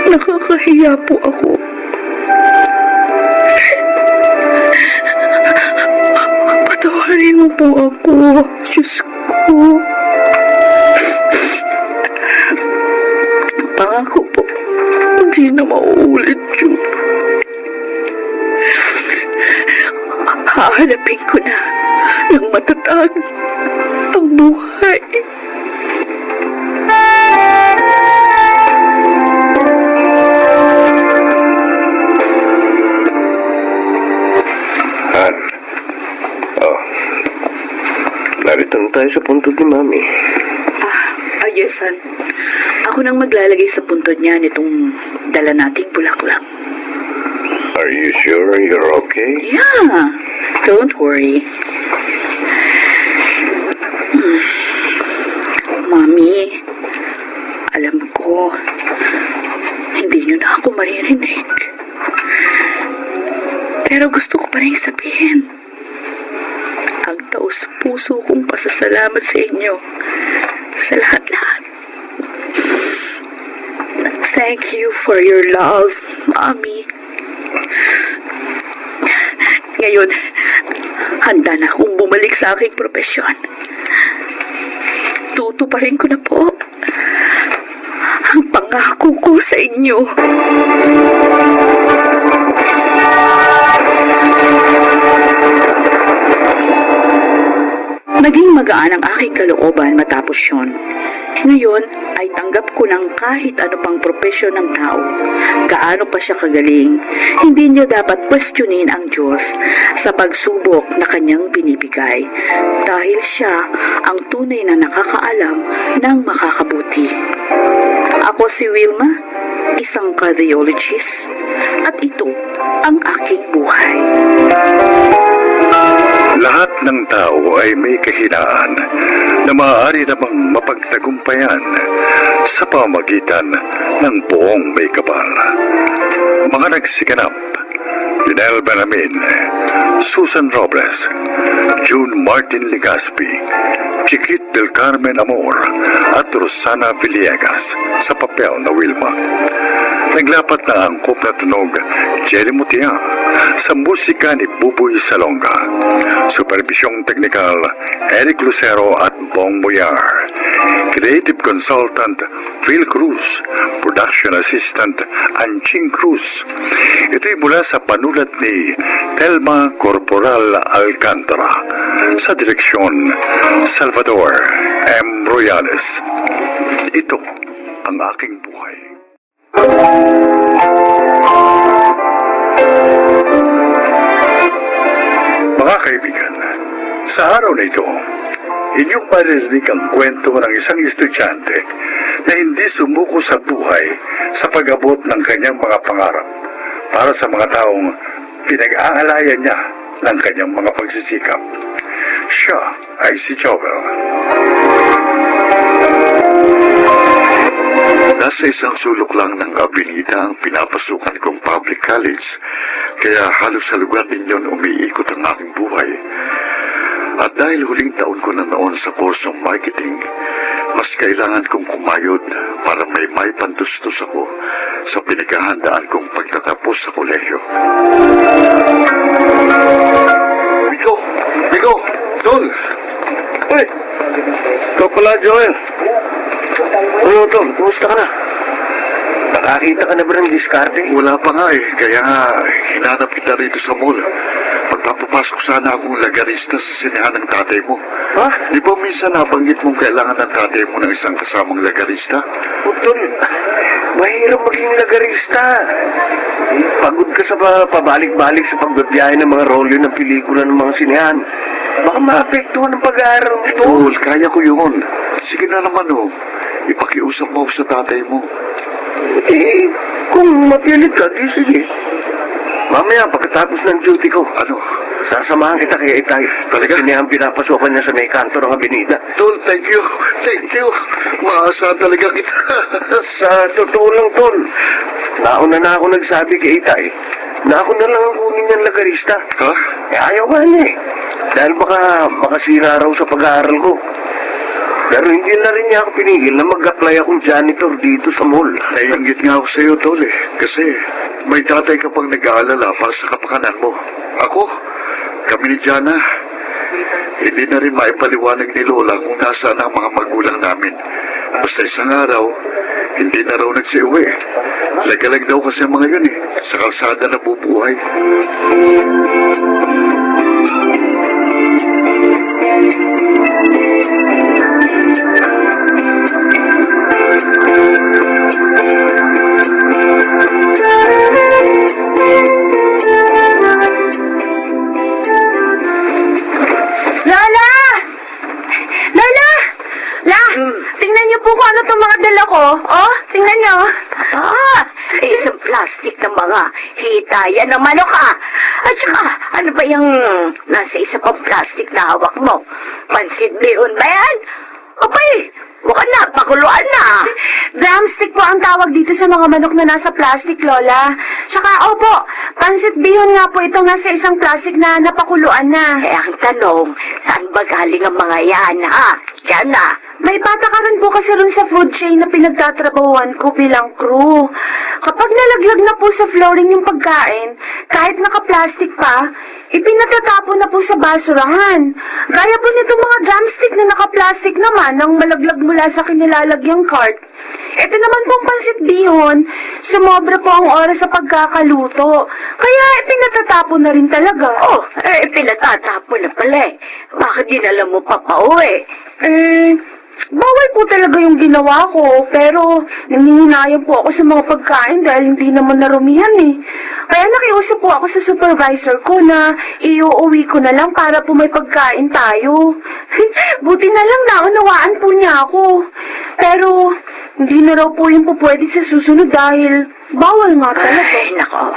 Nakakahiya po ako. Patawarin mo po ako, Diyos ko. Pangako po, hindi na mauulit yun. Hahanapin ko na ng matatag ang buhay. Han. Oh. Narito na tayo sa puntod ni Mami. Yes, son. Ako nang maglalagay sa puntod niya nitong dala nating bulaklak. Are you sure you're okay? Yeah, don't worry. Mami, alam ko, hindi niyo na ako maririnig. Pero gusto ko pa rin sabihin, ang taus-puso kong pasasalamat sa inyo sa lahat-lahat. Thank you for your love, Mami. Ngayon, handa na akong bumalik sa aking propesyon. Tutuparin ko na po ang pangako ko sa inyo. Naging magaan ang aking kalooban matapos yun. Ngayon ay tanggap ko ng kahit ano pang propesyon ng tao. Gaano pa siya kagaling, hindi niya dapat questionin ang Diyos sa pagsubok na kanyang binibigay. Dahil siya ang tunay na nakakaalam ng makakabuti. Ako si Wilma, isang cardiologist, at ito ang aking buhay. Lahat ng tao ay may kahinaan na maaari namang mapagtagumpayan sa pamagitan ng buong may kapal. Mga nagsikanap, Lynel Benamin, Susan Robles, June Martin Legaspi, Chiquit del Carmen Amor at Rosana Villegas sa papel na Wilma. Naglapat na angkop na tunog Jerry Mutia sa musika ni Buboy Salonga. Supervisyong teknikal Eric Lucero at Bong Muyar. Creative Consultant Phil Cruz. Production Assistant Anching Cruz. Ito'y mula sa panulat ni Telma Corporal Alcantara. Sa direksyon Salvador M. Royales. Ito ang aking buhay. Mga kaibigan, sa araw na ito, inyong maririnig ang kwento ng isang estudyante na hindi sumuko sa buhay sa pag-abot ng kanyang mga pangarap para sa mga taong pinag-aalayan niya ng kanyang mga pagsisikap. Siya ay si Joel. Nasa isang sulok lang ng Avenida ang pinapasukan kong public college, kaya halos sa lugar din yun umiikot ang aking buhay. At dahil huling taon ko na noon sa kursong marketing, mas kailangan kong kumayod para may pantustos ako sa pinaghahandaan kong pagtatapos sa kolehiyo. Bigo! Tol! Uy! Ikaw pala, Joel. Ano, Tol? Kumusta ka na? Nakakita ka na ba ng diskarte? Wala pa nga kaya nga hinanap kita rito sa mall. Magpapapasok sana akong lagarista sa sinehan ng tatay mo. Ha? Di ba minsan nabanggit mong kailangan ng tatay mo ng isang kasamang lagarista? Utol, mahirap maging lagarista. Pagod ka sa pabalik-balik sa pagbabiyahe ng mga rolyo ng pelikula ng mga sinehan. Baka maapektuhan ang pag-aaral mo, Tol. Tol, kaya ko yun. Sige na naman, oh. Ipakiusap mo sa tatay mo. Eh, kung mapilit ka, di sige. Mamaya, pagkatapos ng duty ko, Ano? sasamahan kita kay Itay. Talaga? Sinihang pinapasokan niya sa may kanto ng abinida. Tol, thank you. Thank you. Maasa talaga kita. Sa totoo lang, Tol, nauna na ako nagsabi kay Itay na ako na lang ang kunin niyang lagarista. Ha? Eh, ayaw ka niya eh. Dahil baka makasira raw sa pag-aaral ko. Pero hindi na rin niya ako pinigil na mag-apply akong janitor dito sa mall. Naiinggit nga ako sa iyo, Tol, eh. Kasi may tatay ka pang nag-aalala para sa kapakanan mo. Ako, kami ni Jana, hindi na rin maipaliwanag ni Lola kung nasaan ang mga magulang namin. Basta isang araw, hindi na raw nagsiuwi. Lagalag daw kasi ang mga yun eh. Sa kalsada na bubuhay. Lola! Lola! Tingnan niyo po kung ano itong mga dala ko. Oh, tingnan niyo. Isang plastic ng mga hitayan ng manok At saka, ano ba yung nasa isa pang plastic na hawak mo? Pansit bihon ba yan? Abay, mukhang napakuluan na. Drumstick po ang tawag dito sa mga manok na nasa plastic, Lola. Tsaka, opo, pansit bihon nga po itong nasa isang plastic na napakuluan na. Eh, ang tanong, saan ba galing ang mga yan, Yan na. May patakaran po kasi rin sa food chain na pinagtatrabahuan ko bilang crew. Kapag nalaglag na po sa flooring yung pagkain, kahit naka-plastic pa, ipinatatapon na po sa basurahan. Gaya po nitong mga drumstick na naka-plastic naman nang malaglag mula sa kinilalagyang cart. Ito naman pong pansit bihon, sumobra po ang oras sa pagkakaluto. Kaya ipinatatapon na rin talaga. Pinatatapon na pala eh. Bakit dinala mo pa pauwi? Bawal po talaga yung ginawa ko, pero nanginginayang po ako sa mga pagkain dahil hindi naman narumihan eh. Kaya nakiusap po ako sa supervisor ko na iuuwi ko na lang para po may pagkain tayo. Buti na lang naunawaan po niya ako. Pero hindi na raw po yung po pwede sa susunod dahil bawal nga talaga. Ay, nako.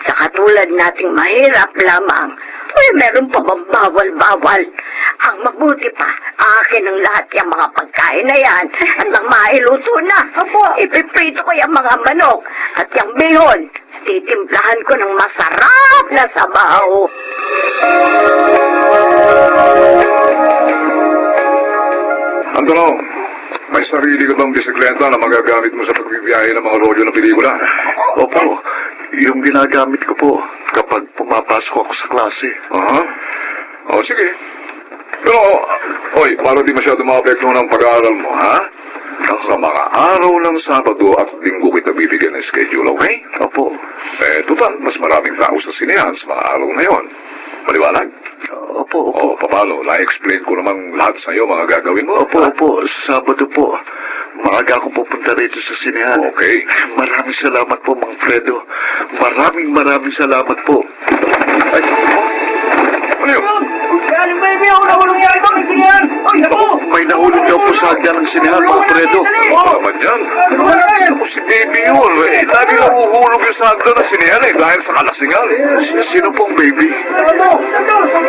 Sa katulad nating mahirap lamang, meron pa bang bawal-bawal? Ang mabuti pa, akin ang lahat yung mga pagkain na yan at nang mailuto na. Ipiprito ko yung mga manok at yung bihon. Titimplahan ko ng masarap na sabaw. Ang tanong, may sarili ka bang bisikleta na magagamit mo sa pagbibiyahe ng mga rolyo ng pelikula? Opo, yung ginagamit ko po kapag pumapasok ako sa klase. O, sige. Pero, para di masyado maapekto ng pag-aaral mo, Sa mga araw ng Sabado at Linggo kita bibigyan ng schedule, okay? Opo. Total, mas maraming tao sa sinehan sa mga araw na yon. Maliwanag? Opo. Paano? Na-explain ko naman lahat sa iyo mga gagawin mo. Opo. Sa Sabado po. Maaga ako pupunta rito sa sinehan. Okay. Maraming salamat po, Mang Fredo. Maraming salamat po. Ay, ano yun? May nahulog daw po sa hagdan ng sinehan, Mang Fredo. Naman yan. Ako si Baby yun. Lagi nahuhulog yung sa hagdan ng sinehan dahil sa kalasingan. Sino pong baby?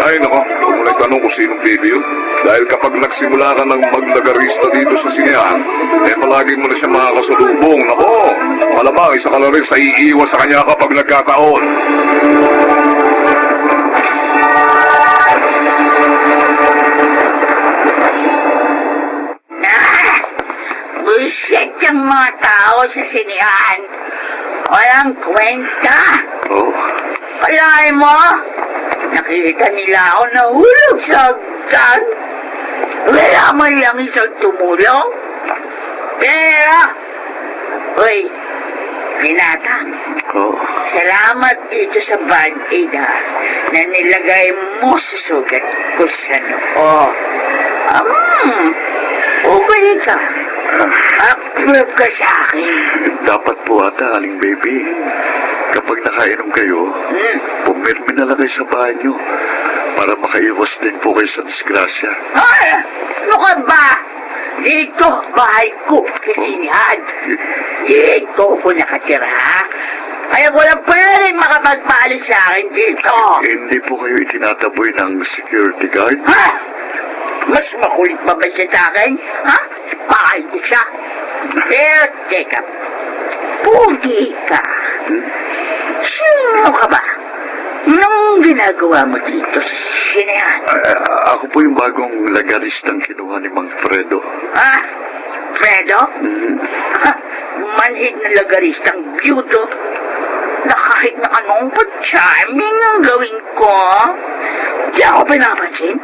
Ay, nako. Kung nagtanong ko sinong Baby yun. Dahil kapag nagsimula ka ng maglagarista dito sa sinehan, palagi mo na siya makakasalubong. Nako, malamang isa ka na rin sa iiwas sa kanya kapag nagkataon. Bullshit yung mga tao sa sinihan. Walang kwenta. Kalahin mo, nakita nila ako nahulog sa hagdan. Wala man lang isang tumulong. Pero, Binata, Oh, salamat dito sa Band-Aid ha, na nilagay mo sa sugat ko sa noo. Okay ka. Approve ka sa akin. Dapat po ata, Aling Baby. Kapag nakainom kayo, pumirmi na lang kayo sa banyo para makaiwas din po kayo sa disgrasya. Ay! Ano ka ba? Dito, bahay ko, kasinihan. Dito ko nakatira, ha? Kaya walang pwedeng makapagpaalis sa akin dito. Hindi po kayo itinataboy ng security guard? Ha? Mas makulit pa ba siya sa akin? Ha? Bahay ko siya. Pero, teka. Pugi ka. Sino ka ba? Anong ginagawa mo dito sa sinihan? Ako po yung bagong lagaristang kinuha ni Mang Fredo. Ha? Fredo? Ha? Manhid na lagaristang byudo na kahit na anong pa-charming ang gawin ko, di ako pinapansin.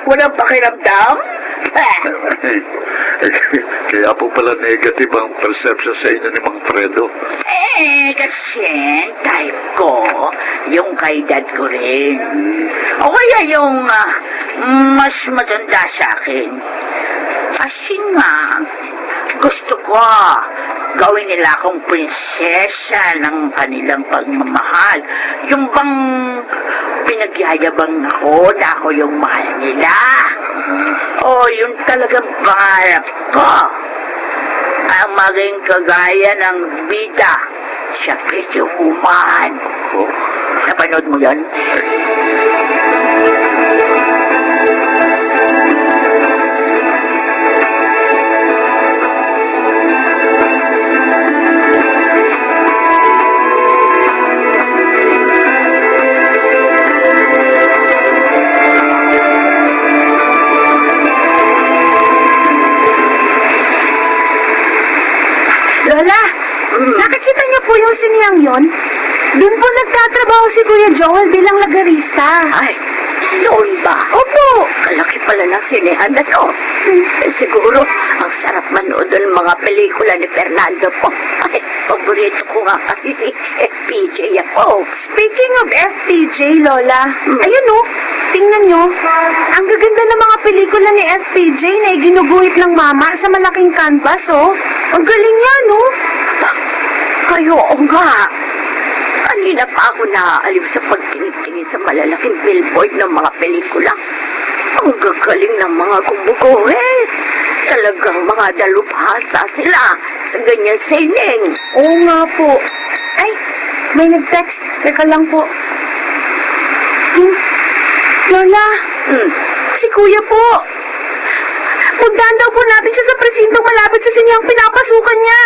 Walang pakiramdam. Kaya po pala negative ang perception sa inyo ni Mang Fredo. Kasi type ko, yung kaedad ko rin. O kaya yung mas matanda sa akin. Kasi nga, gusto ko gawin nila akong prinsesa ng kanilang pagmamahal. Yung bang pinagyayabang ako na ako yung mahal nila. O yung talagang pangarap ko. Ang maging kagaya ng bida sa Pretty Woman. Oh. Napanood mo yan? Lola, nakikita niyo po yung siniyang yon? Doon po nagtatrabaho si Kuya Joel bilang lagarista. Ay, noon ba? Opo. Kalaki pala ng sinehan na to. Siguro, ang sarap manood ng mga pelikula ni Fernando po. Ay, paborito ko nga kasi si FPJ ako. Speaking of FPJ, Lola, ayun oh, tingnan nyo. Ang gaganda ng mga pelikula ni FPJ na ginuguhit ng mama sa malaking canvas, oh. Ang galing niya, no? Kayo, o nga. Kanina pa ako naaaliw sa pagtingin-tingin sa malalaking billboard ng mga pelikula. Ang gagaling ng mga gumuguhit. Talagang mga dalubhasa sila sa ganyan sining. Oo nga po. Ay, may nag-text. Teka lang po. Lola, si Kuya po. Puntahan daw po natin siya sa presintong malapit sa siniyang pinapasukan niya.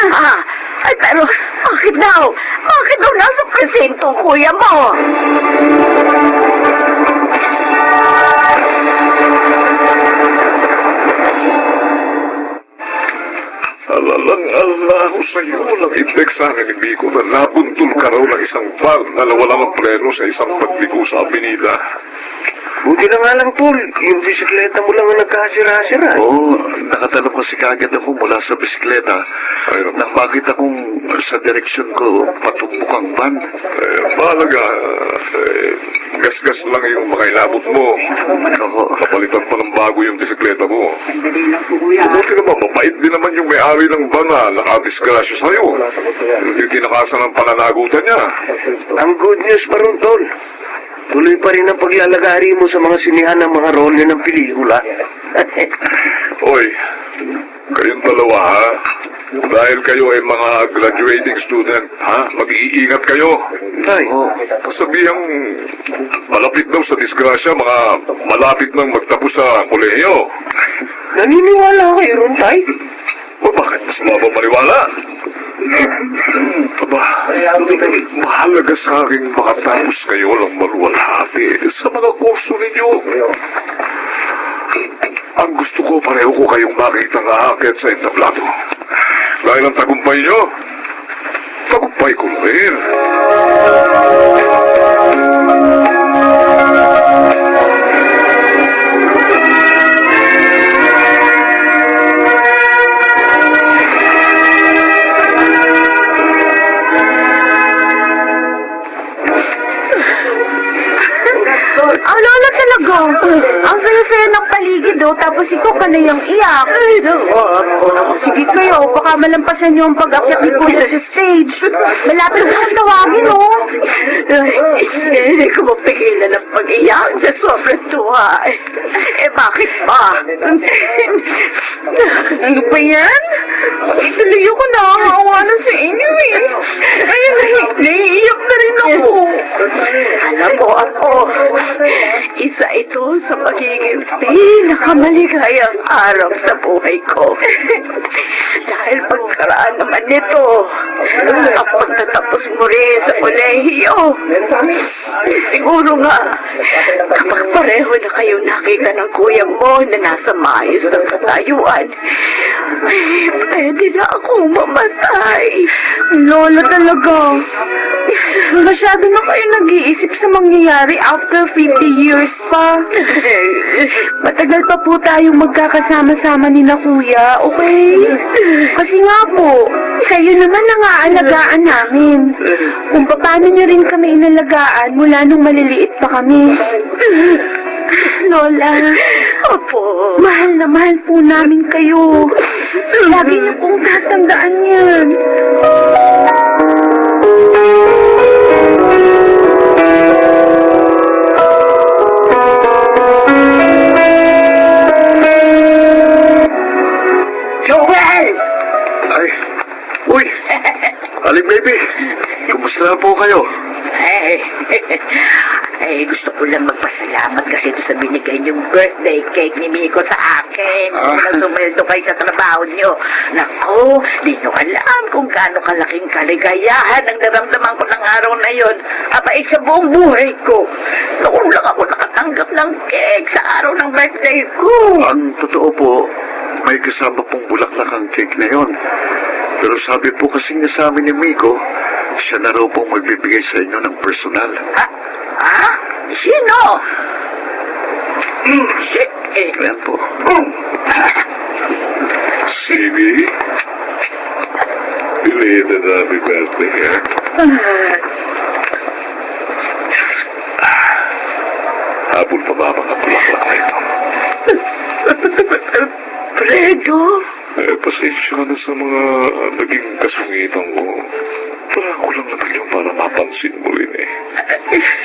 Ay, pero bakit daw? Bakit daw nasa presinto, kuya mo? Alalang-ala ko sa iyo. Nag-index sa akin ni Biko na nabuntol ka raw ng isang van na nawala ng preno sa isang pagbigo sa Avenida. buti na nga lang, Tol. Yung bisikleta mo lang ang nagkasira-sira. Oo, nakatalong kasi kagad ako mula sa bisikleta. Nang makita kong sa direksyon ko patumbok ang van. Mahalaga, gas-gas lang yung mga inabot mo. Oo. Kapalitan pa ng bago yung bisikleta mo. Buti naman, mabait din naman yung may-ari ng van na nakadisgrasya sa'yo. Yung kinakasan ng pananagutan niya. Ang good news pa ron, Tol. Tuloy pa rin ang paglalagari mo sa mga sinihan ng mga role ng pelikula. Oy, kayong dalawa ha? Dahil kayo ay mga graduating student, ha? Mag-iingat kayo. Tay, Kasabihang malapit daw sa disgrasya, mga malapit nang magtapos sa kolehiyo. naniniwala kayo ron, Tay? O bakit mas mabang maniwala? Aba, mahalaga sa akin makatapos kayo ng maluwalhati sa mga kurso ninyo. Ang gusto ko, pareho ko kayong makita ng aakit sa entablado. Dahil ang tagumpay nyo, tagumpay ko rin. tayo, tapos ikaw ka na yung iyak. Ay, naku. Sige kayo, baka malampasan niyo ang pag-akyat ni Kuya sa stage. Malapit na siyang tawagin, oh. Ay, hindi ko mapigilan ang pag-iyak sa sobrang tuwa. Bakit ba? Ano ba yan? Ituloy ako nakakawa na sa inyo eh. Ayun, naiiyak na rin ako. Alam mo ako, isa ito sa magiging pinakamaligayang araw sa buhay ko. Dahil pagkaraan naman nito, ang pagtatapos mo rin sa kolehiyo. Siguro nga, kapag pareho na kayo nakita ng kuya mo na nasa maayos ng katayuan, ay, pwede na akong mamatay. Lola talaga. Masyado na kayo nag-iisip sa mangyayari after 50 years pa. Matagal pa po tayong magkakasama-sama ni na kuya, okay? Kasi nga po, kayo naman ang aalagaan namin. Kung paano niyo rin kami inalagaan mula nung maliliit pa kami. Lola, Opo. mahal na mahal po namin kayo. Lagi niyo pong tatandaan yan. Joel! Ay, uy, Aling Baby, kumusta na po kayo? Gusto ko lang magpasalamat kasi ito sa binigay niyong birthday cake ni Miko sa akin. Nung sumweldo kayo sa trabaho niyo. Naku, di niyo alam kung gaano kalaking kaligayahan ang naramdaman ko ng araw na yon. Abay sa buong buhay ko. Noon lang ako nakatanggap ng cake sa araw ng birthday ko. Ang totoo po, may kasama pong bulaklak ang cake na yon. Pero sabi po kasi niya sa amin ni Miko, siya na raw pong magbibigay sa inyo ng personal. Ha? Sino? Ayan po. Sige. Belated happy birthday, Habol pa ba mga bulaklak na ito? Fredo? Pasensya ka na sa mga naging kasungitan ko. Parang ko lang naman yung para mapansin mo rin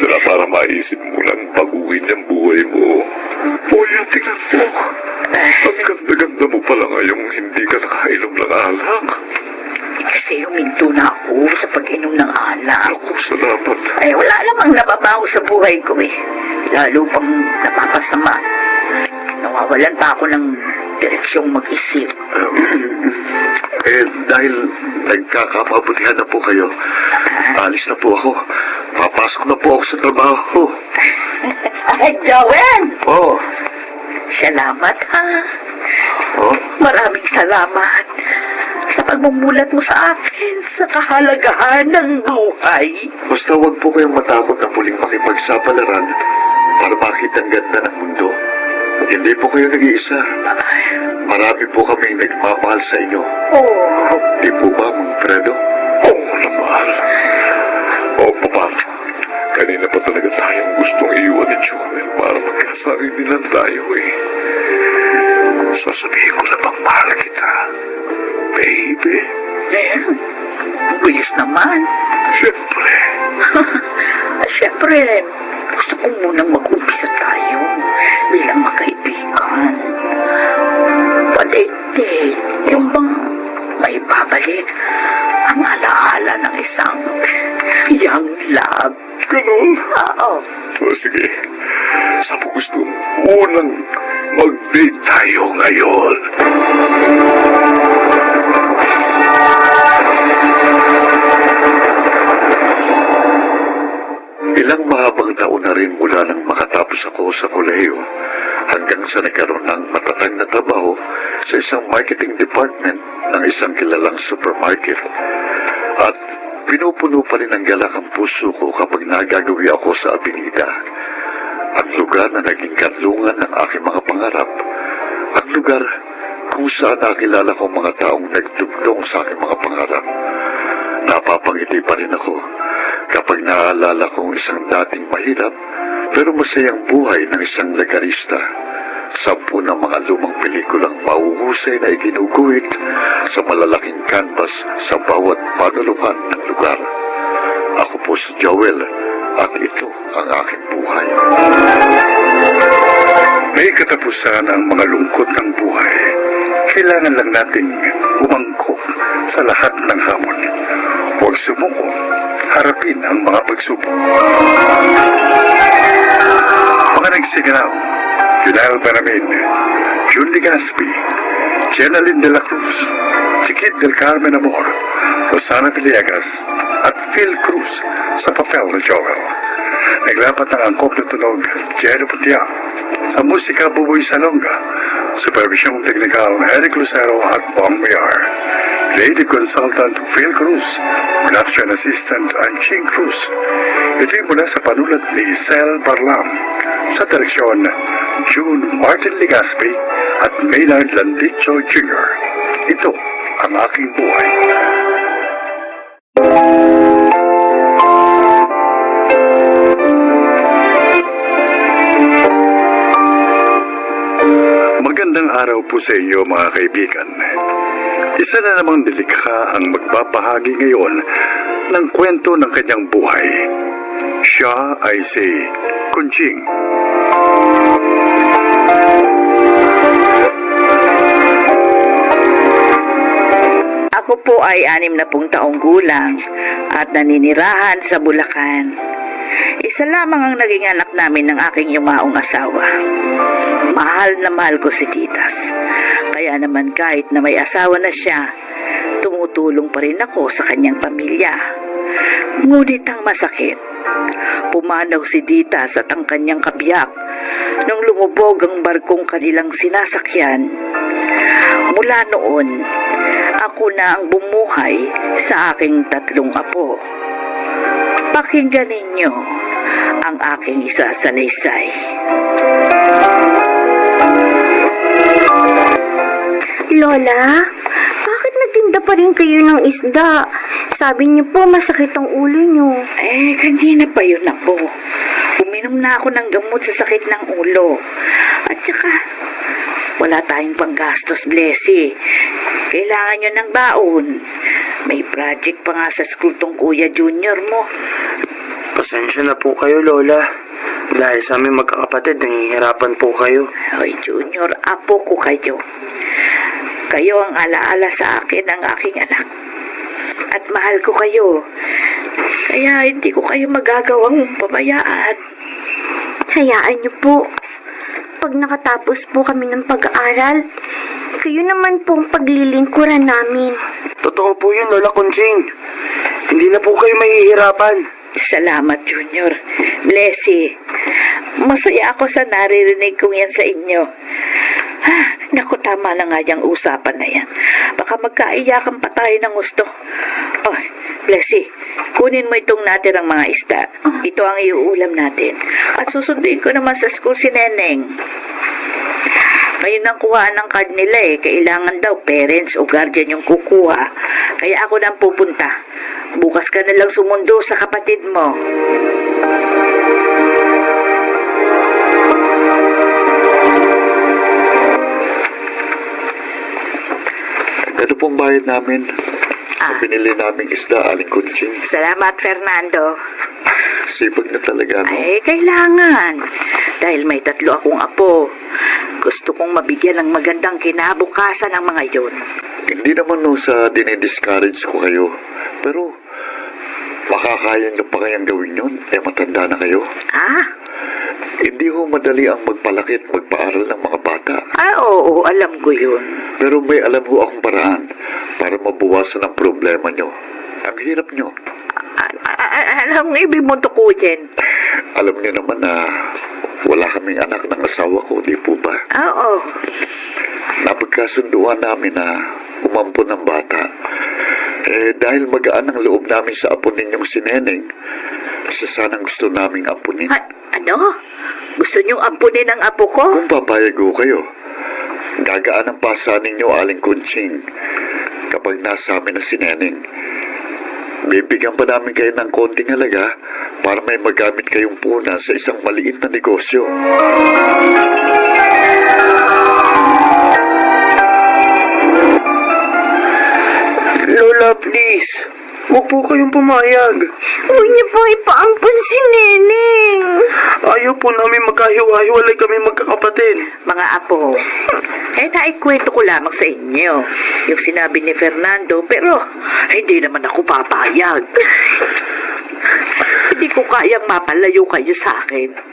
Sila para maisip mo lang baguhin yung buhay mo. Kuya, tingnan mo. Ang ganda-ganda mo pala ngayong hindi ka nakainom ng alak. Kasi huminto na ako sa pag-inom ng alak. Ako, salamat. Ay, wala namang nababago sa buhay ko Lalo pang napapasama. Nawawalan pa ako ng direksyong mag-isip. Dahil nagkakapabutihan na po kayo, alis na po ako. Papasok na po ako sa trabaho. Ay, Joel! Oh, Salamat, ha? oh, Maraming salamat sa pagmumulat mo sa akin sa kahalagahan ng buhay. basta wag po kayong matakot na muling makipagsapalaran para makita ang ganda ng mundo. Hindi po kayo nag-iisa. Marami po kaming nagmamahal sa inyo. Oh, Di po ba, Mang Fredo? Oo naman. O, Papa. Kanina pa talaga tayong gustong iwan ni Joel para magkasarili lang tayo Sasabihin ko na bang mahal kita, baby? bilis naman. Siyempre. Siyempre, gusto ko munang mag-umpisa tayo bilang magkaibigan. Pa-date-date, yung bang may babalik ang alaala ng isang young love. Ganun. Oo. O sige, sa mo gusto unang mag-date tayo ngayon. Ilang mahabang taon na rin mula nang makatapos ako sa kolehiyo hanggang sa nagkaroon ng matatag na trabaho sa isang marketing department ng isang kilalang supermarket. At pinupuno pa rin ang galak ang puso ko kapag nagagawi ako sa Avenida. Ang lugar na naging kanlungan ng aking mga pangarap. Ang lugar kung saan nakilala ko mga taong nagdugtong sa aking mga pangarap. Napapangiti pa rin ako kapag naaalala kong isang dating mahirap pero masayang buhay ng isang legalista 10 ng mga lumang pelikulang mahuhusay na iginuguhit sa malalaking canvas sa bawat panulungan ng lugar. Ako po si Joel at ito ang aking buhay. May katapusan ang mga lungkot ng buhay. Kailangan lang nating umangkop sa lahat ng hamon. Huwag sumuko, harapin ang mga pagsubok. Mga nagsiganaw, Junel Banamin, June Legaspi, Jenaline de la Cruz, Chiquit del Carmen Amor, Rosana Villegas, at Phil Cruz sa papel na Joel. Naglapat ng angkop na tunog, Jero Puntiang, sa musika Buboy Salonga, supervisyong teknikal Eric Lucero at Bong Mayar. Creative Consultant Phil Cruz, Production Assistant Anching Cruz. Ito'y mula sa panulat ni Sel Barlam, sa direksyon June Martin Legaspi at Maynard Landicho Jr. Ito ang aking buhay. Magandang araw po sa inyo mga kaibigan. Isa na namang nilikha ang magbabahagi ngayon ng kwento ng kanyang buhay. Siya ay si Kunching. Ako po ay 60 taong gulang at naninirahan sa Bulacan. Isa lamang ang naging anak namin ng aking yumaong asawa. Mahal na mahal ko si Titas. Kaya naman kahit na may asawa na siya, tumutulong pa rin ako sa kanyang pamilya. Ngunit ang masakit, pumanaw si Titas at ang kanyang kabiyak nung lumubog ang barkong kanilang sinasakyan. Mula noon, ako na ang bumuhay sa aking 3 apo. Pakinggan ninyo ang aking isasalaysay. Lola, bakit nagtinda pa rin kayo ng isda? Sabi niyo po masakit ang ulo niyo. Kanina pa yun ako. Uminom na ako ng gamot sa sakit ng ulo. At saka, wala tayong panggastos, Blessy. Kailangan nyo ng baon. May project pa nga sa school tong Kuya Junior mo. Pasensya na po kayo, Lola. Dahil sa aming magkakapatid, nangihirapan po kayo. Hoy, Junior, apo ko kayo. Kayo ang alaala sa akin ng aking anak. At mahal ko kayo. Kaya hindi ko kayo magagawang pabayaan. Hayaan niyo po. Pag nakatapos po kami ng pag-aaral, kayo naman po ang paglilingkuran namin. Totoo po yun, Lola Kunching. Hindi na po kayo mahihirapan. Salamat, Junior. Blessy. Masaya ako sa naririnig kong yan sa inyo. Naku, tama na nga yung usapan na yan. Baka magkaiyakan pa tayo ng gusto. Oh, Blessy, kunin mo itong natirang mga isda. Ito ang iuulam natin. At susunduin ko naman sa school si Neneng. Ngayon ang kuhaan ng card nila kailangan daw parents o guardian yung kukuha. Kaya ako nang pupunta. Bukas ka na lang sumundo sa kapatid mo. Ito pong bayad namin. Sa binili naming isda, Aling Kunching. Salamat, Fernando. Sipag na talaga, no? Kailangan. Dahil may 3 akong apo. Gusto kong mabigyan ng magandang kinabukasan ng mga yun. Hindi naman no sa dinidiscourage ko kayo. Pero, makakaya nyo pa kayang gawin yun? Matanda na kayo. Hindi ho madali ang magpalaki at magpaaral ng mga bata. Oo, alam ko yun. Pero may alam ho akong paraan para mabawasan ang problema nyo. Ang hirap nyo. Anong ibig mo tukuyin? Alam nyo naman na wala kaming anak ng asawa ko, di po ba? Oo. Napagkasunduan namin na umampun ng bata. Dahil magaan ang loob namin sa apo ninyong si Neneng, isa sanang gusto naming ampunin. Ano? Gusto niyong ampunin ang apo ko? Kung papayag ho kayo, gagaan ang pasa ninyo, Aling Kunching, kapag nasa amin na si Neneng. Bibigyan pa namin kayo ng konting halaga para may magamit kayong punan sa isang maliit na negosyo. Lola, please. Huwag po kayong pumayag. Huwag niyo po ipaampun si Neneng. Ayaw po namin magkahiwa-hiwalay kami magkakapatid. Mga apo, naikwento ko lamang sa inyo yung sinabi ni Fernando, pero hindi naman ako papayag. Hindi ko kayang mapalayo kayo sa akin.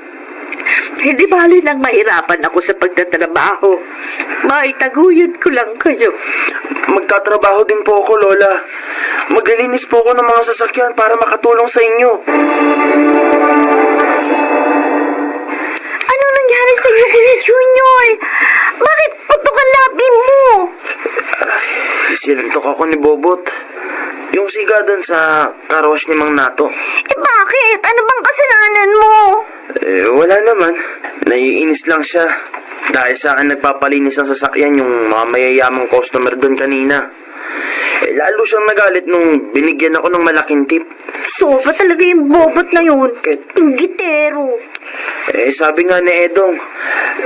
Hindi bali nang mahirapan ako sa pagtatrabaho. Maitaguyod ko lang kayo. Magtatrabaho din po ako, Lola. Maglilinis po ako ng mga sasakyan para makatulong sa inyo. Anong nangyari sa iyo, Kuya Junior? Bakit putok ang labi mo? Sinuntok ako ni Bobot. Yung siga doon sa carwash ni Mang Nato. Bakit? Ano bang kasalanan mo? Wala naman. Naiinis lang siya. Dahil sa akin nagpapalinis ng sasakyan yung mga mayayamang customer doon kanina. Lalo siyang nagalit nung binigyan ako ng malaking tip. Sobra talaga yung bobot na yun. Yung gitero. Sabi nga ni Edong,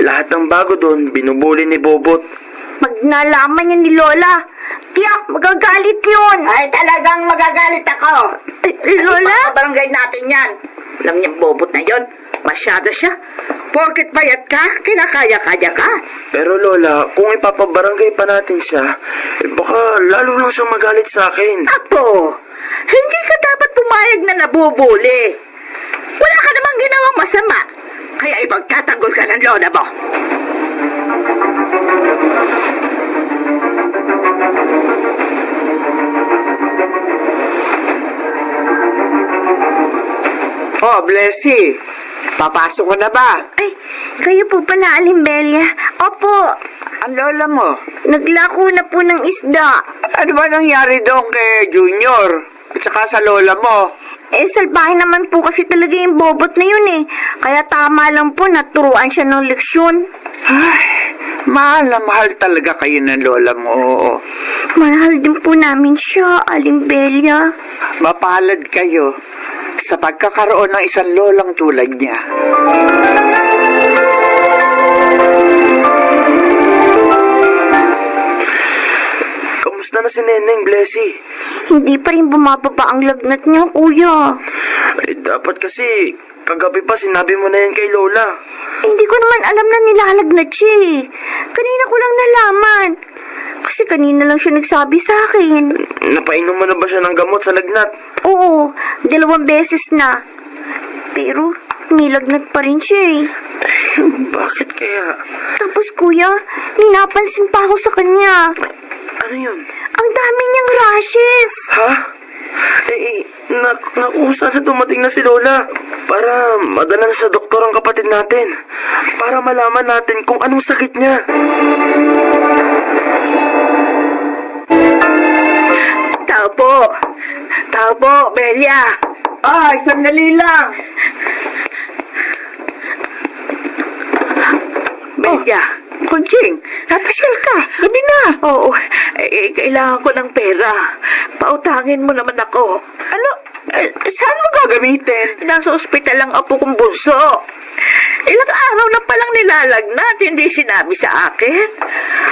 lahat ng bago doon, binubuli ni Bobot. Pag nalaman niya ni Lola, tiyak, magagalit yun. Ay, talagang magagalit ako. Lola? Barangay natin yan. Alam niya, bobot na yon. Masyado siya. Porket bayat ka, kinakaya-kaya ka. Pero Lola, kung ipapabarangay pa natin siya, baka lalo lang siya magalit sa akin. Apo, hindi ka dapat pumayag na nabubuli. Wala ka namang ginawang masama. Kaya ipagtatanggol ka ng lola mo. Oh, Blessy. Papasok ko na ba? Ay, kayo po pala, Alimbelia. Opo, Ang lola mo. naglako na po ng isda. Ano ba nangyari doon kay Junior? At saka sa lola mo? Salbahe naman po kasi talaga yung bobot na yun eh. Kaya tama lang po, naturuan siya ng leksyon. Ay, mahal na mahal talaga kayo ng lola mo. Mahal din po namin siya, Alimbelia. Mapalad kayo sa pagkakaroon ng isang lolang tulad niya. Kamusta na si Neneng, Blessy? Hindi pa rin bumababa ang lagnat niya, kuya. Dapat kasi, kagabi pa sinabi mo na yan kay Lola. Hindi ko naman alam na nilalagnat siya eh. Kanina ko lang nalaman. Kasi kanina lang siya nagsabi sa akin. Napainom mo na ba siya ng gamot sa lagnat? Oo, 2 beses na. Pero, nilagnat pa rin siya eh. Bakit kaya? Tapos kuya, ninapansin pa ako sa kanya. Ano yun? Ang dami niyang rashes. Ha? Naku, sana dumating na si Lola para madala na sa doktor ang kapatid natin. Para malaman natin kung anong sakit niya. Tao po, Belia. Ay, sandali lang. Belia. Kunching, napasyal ka. Gabi na. Oo, kailangan ko ng pera. Pautangin mo naman ako. Ano? Saan mo gagamitin? Nasa ospital ang apo kong bunso. Ilang araw na palang nilalagnat, hindi sinabi sa akin.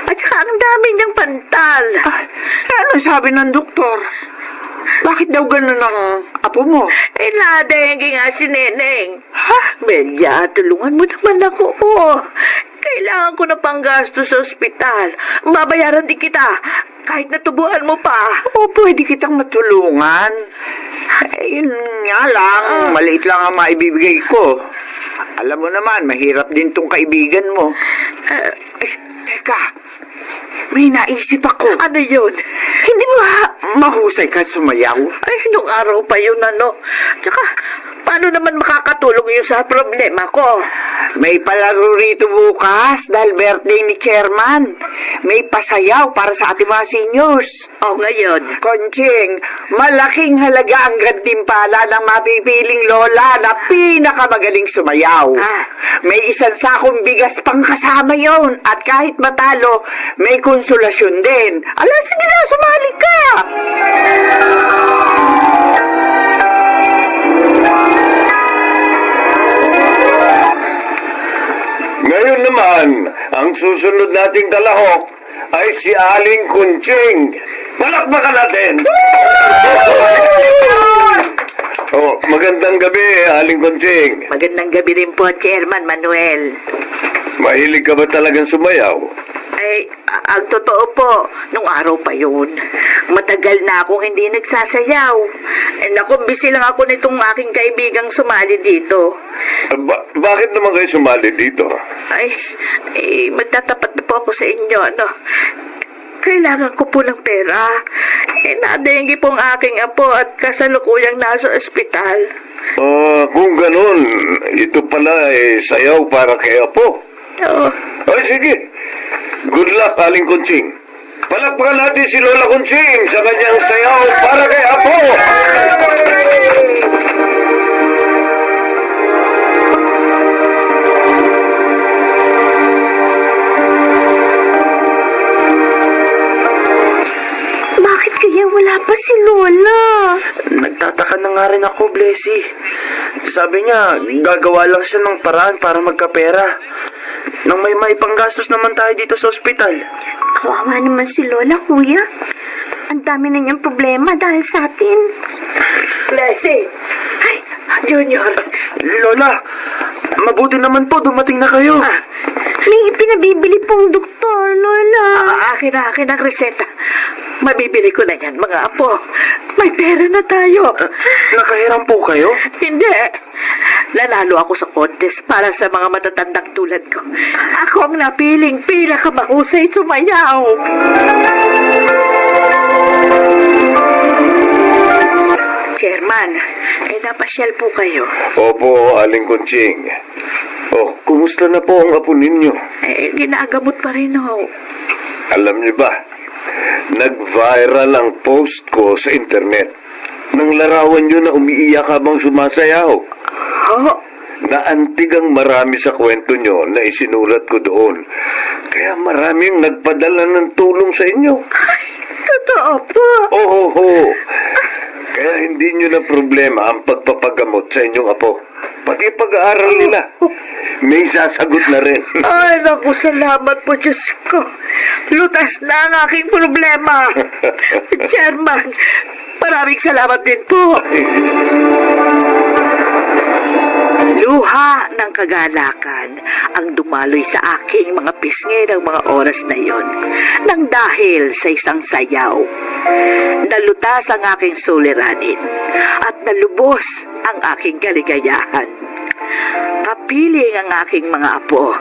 At saka ang dami niyang pantal. Ay, ano sabi ng doktor? Bakit daw ganun ang apo mo? Nadenggi nga si Neneng. Ha? Belia, tulungan mo naman ako. Kailangan ko na panggasto sa ospital. Babayaran din kita. Kahit natubuhan mo pa. O, pwede kitang matulungan. Yun nga lang, maliit lang ang maibibigay ko. Alam mo naman, mahirap din tong kaibigan mo. Teka, may naisip ako. Ano yun? Hindi ba mahusay ka sumayaw? Ay, nung araw pa yun, ano. Tsaka, paano naman makakatulong yun sa problema ko? May palaro rito bukas dahil birthday ni Chairman. May pasayaw para sa ating mga seniors. O, ngayon. Konching, malaking halaga ang gantimpala ng mapipiling lola na pinakamagaling sumayaw. May isang sakong bigas pang kasama yon at kahit matalo, may konsolasyon din. Ala, sige na, sumali ka! Ngayon naman, ang susunod nating kalahok ay si Aling Kunching. Palakpakan natin! Oh, magandang gabi, Aling Conching. Magandang gabi rin po, Chairman Manuel. Mahilig ka ba talagang sumayaw? Ay, ang totoo po, nung araw pa yun, matagal na akong hindi nagsasayaw. Nakumbisi lang ako nitong aking kaibigang sumali dito. Bakit naman kayo sumali dito? Ay, magtatapat na po ako sa inyo, ano. Kailangan ko po ng pera. Nadenggi pong aking apo at kasalukuyang nasa ospital. Kung ganun, ito pala sayaw para kay Apo. Oo. Ay, sige. Good luck, Aling Conching. Palakpakan natin si Lola Conching sa kanyang sayaw para kay Apo. Bakit kaya wala pa si Lola? Nagtataka na nga rin ako, Blessy. Sabi niya, gagawa lang siya ng paraan para magkapera. Nang may panggastos naman tayo dito sa ospital. Kawawa naman si Lola, kuya. Ang dami na niyang problema dahil sa atin. Blessing! Ay, Junior! Lola, mabuti naman po dumating na kayo. May ipinabibili pong doktor, Lola. Akin ang reseta. Mabibili ko na yan, mga apo. May pera na tayo. Nakahiram po kayo? Hindi. Nanalo ako sa contest para sa mga matatandang tulad ko. Ako ang napiling pinakamahusay sumayaw. Chairman, napasyal po kayo. Opo, Aling Conching. Oh, kumusta na po ang apo ninyo? Ginagamot pa rin ho. Alam niyo ba, nag-viral ang post ko sa internet. Nang larawan niyo na umiiyak habang sumasayaw. Ho? Naantig ang marami sa kwento niyo na isinulat ko doon. Kaya maraming nagpadala ng tulong sa inyo. Totoo po. Oo. Kaya hindi niyo na problema ang pagpapagamot sa inyong apo. Pati pag-aaral nila. May sasagot na rin. Ay, naku, salamat po, Diyos ko. Lutas na ang aking problema. Chairman, maraming salamat din po. Luha ng kagalakan ang dumaloy sa aking mga pisngi ng mga oras na yon. Nang dahil sa isang sayaw, nalutas ang aking suliranin at nalubos ang aking kaligayahan. Kapiling ang aking mga apo.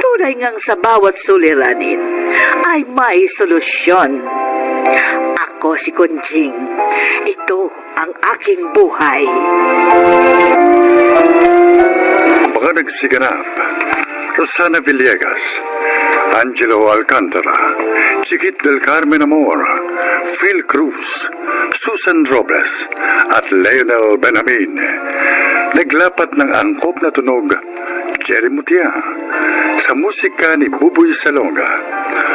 Tunay ngang sa bawat suliranin ay may solusyon. Ako si Conching. Ito ang aking buhay. Mga nagsiganap, Rosana Villegas, Angelo Alcantara, Chiquit del Carmen Amor, Phil Cruz, Susan Robles, at Lionel Benamin. Naglapat ng angkop na tunog, Jerry Mutia, sa musika ni Buboy Salonga,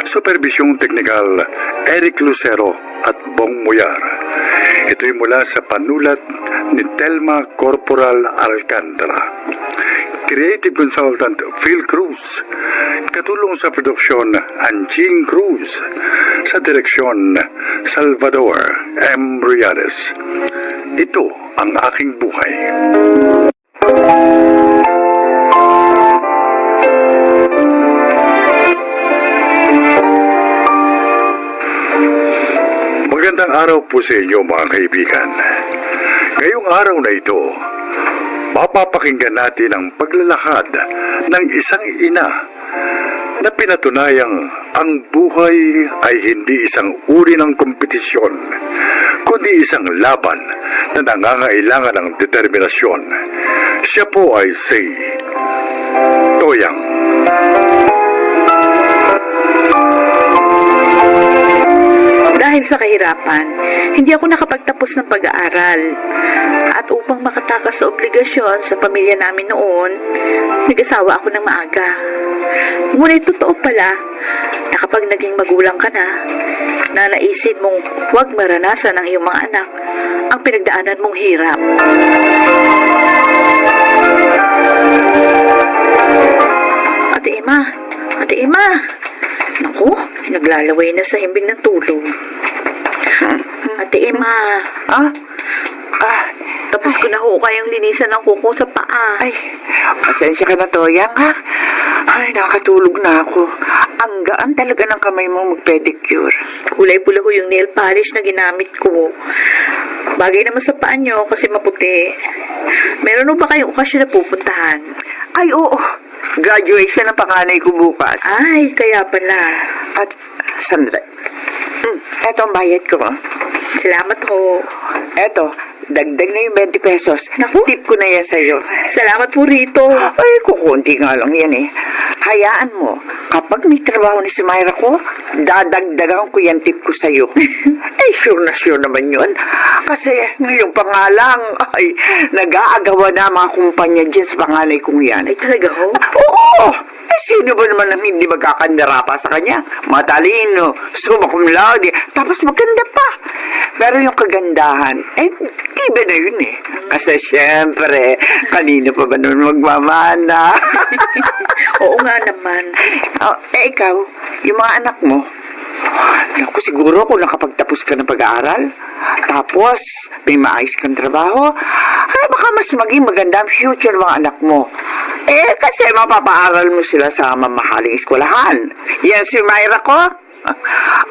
supervisyong teknikal, Eric Lucero at Bong Muyar. Ito'y mula sa panulat ni Telma Corporal Alcantara. Creative Consultant Phil Cruz. Katulong sa produksyon Anching Cruz. Sa direksyon Salvador M. Riares. Ito ang aking buhay. Magandang araw po sa inyo mga kaibigan. Ngayong araw na ito, mapapakinggan natin ang paglalakad ng isang ina na pinatunayang ang buhay ay hindi isang uri ng kompetisyon, kundi isang laban na nangangailangan ng determinasyon. Siya po ay si Toyang. Dahil sa kahirapan, hindi ako nakapagtapos ng pag-aaral. At upang makatakas sa obligasyon sa pamilya namin noon, nag-asawa ako ng maaga. Ngunit totoo pala na kapag naging magulang ka na, nanaisin mong huwag maranasan ng iyong mga anak ang pinagdaanan mong hirap. Ate Emma, Naku, naglalaway na sa himbing ng tulog. Ate Emma, Ah? Ah, tapos ko na ho kayang linisan ng kuko sa paa. ay, pasensya ka na, Toyang, ha? Ay, nakatulog na ako. Ang gaan talaga ng kamay mo mag-pedicure. Kulay pula ho yung nail polish na ginamit ko. Bagay naman sa paa nyo kasi maputi. Meron ho ba kayong okasyon na pupuntahan? Ay, oo. Graduation ng panganay ko bukas. Ay, kaya pala. At, sandali. Eto ang bayad ko. Salamat ho. Eto, dagdag na yung 20 pesos. Naku. Tip ko na yan sa'yo. Salamat po rito. Ay, kukunti nga lang yan eh. Hayaan mo, kapag may trabaho ni si Myra ko, dadagdagan ko yan tip ko sa'yo. Ay, sure na sure naman yun. Kasi ngayon pa nga lang, ay, nag-aagawa na mga kumpanya dyan sa panganay kong yan. Ay, talaga ho? Oo! Eh, sino ba naman ang hindi magkakandara pa sa kanya? Matalino, summa cum laude, tapos maganda pa. Pero yung kagandahan, eh, iba na yun eh. Kasi syempre, kanino pa ba naman magmamana? Oo nga naman. Oh, eh, ikaw, yung mga anak mo, naku, siguro kung nakapagtapos ka ng pag-aaral, tapos may maayos kang trabaho, ay baka mas maging maganda ang future ng mga anak mo. Eh, kasi mapapaaral mo sila sa mamahaling eskwelahan. Yan si Myra ko.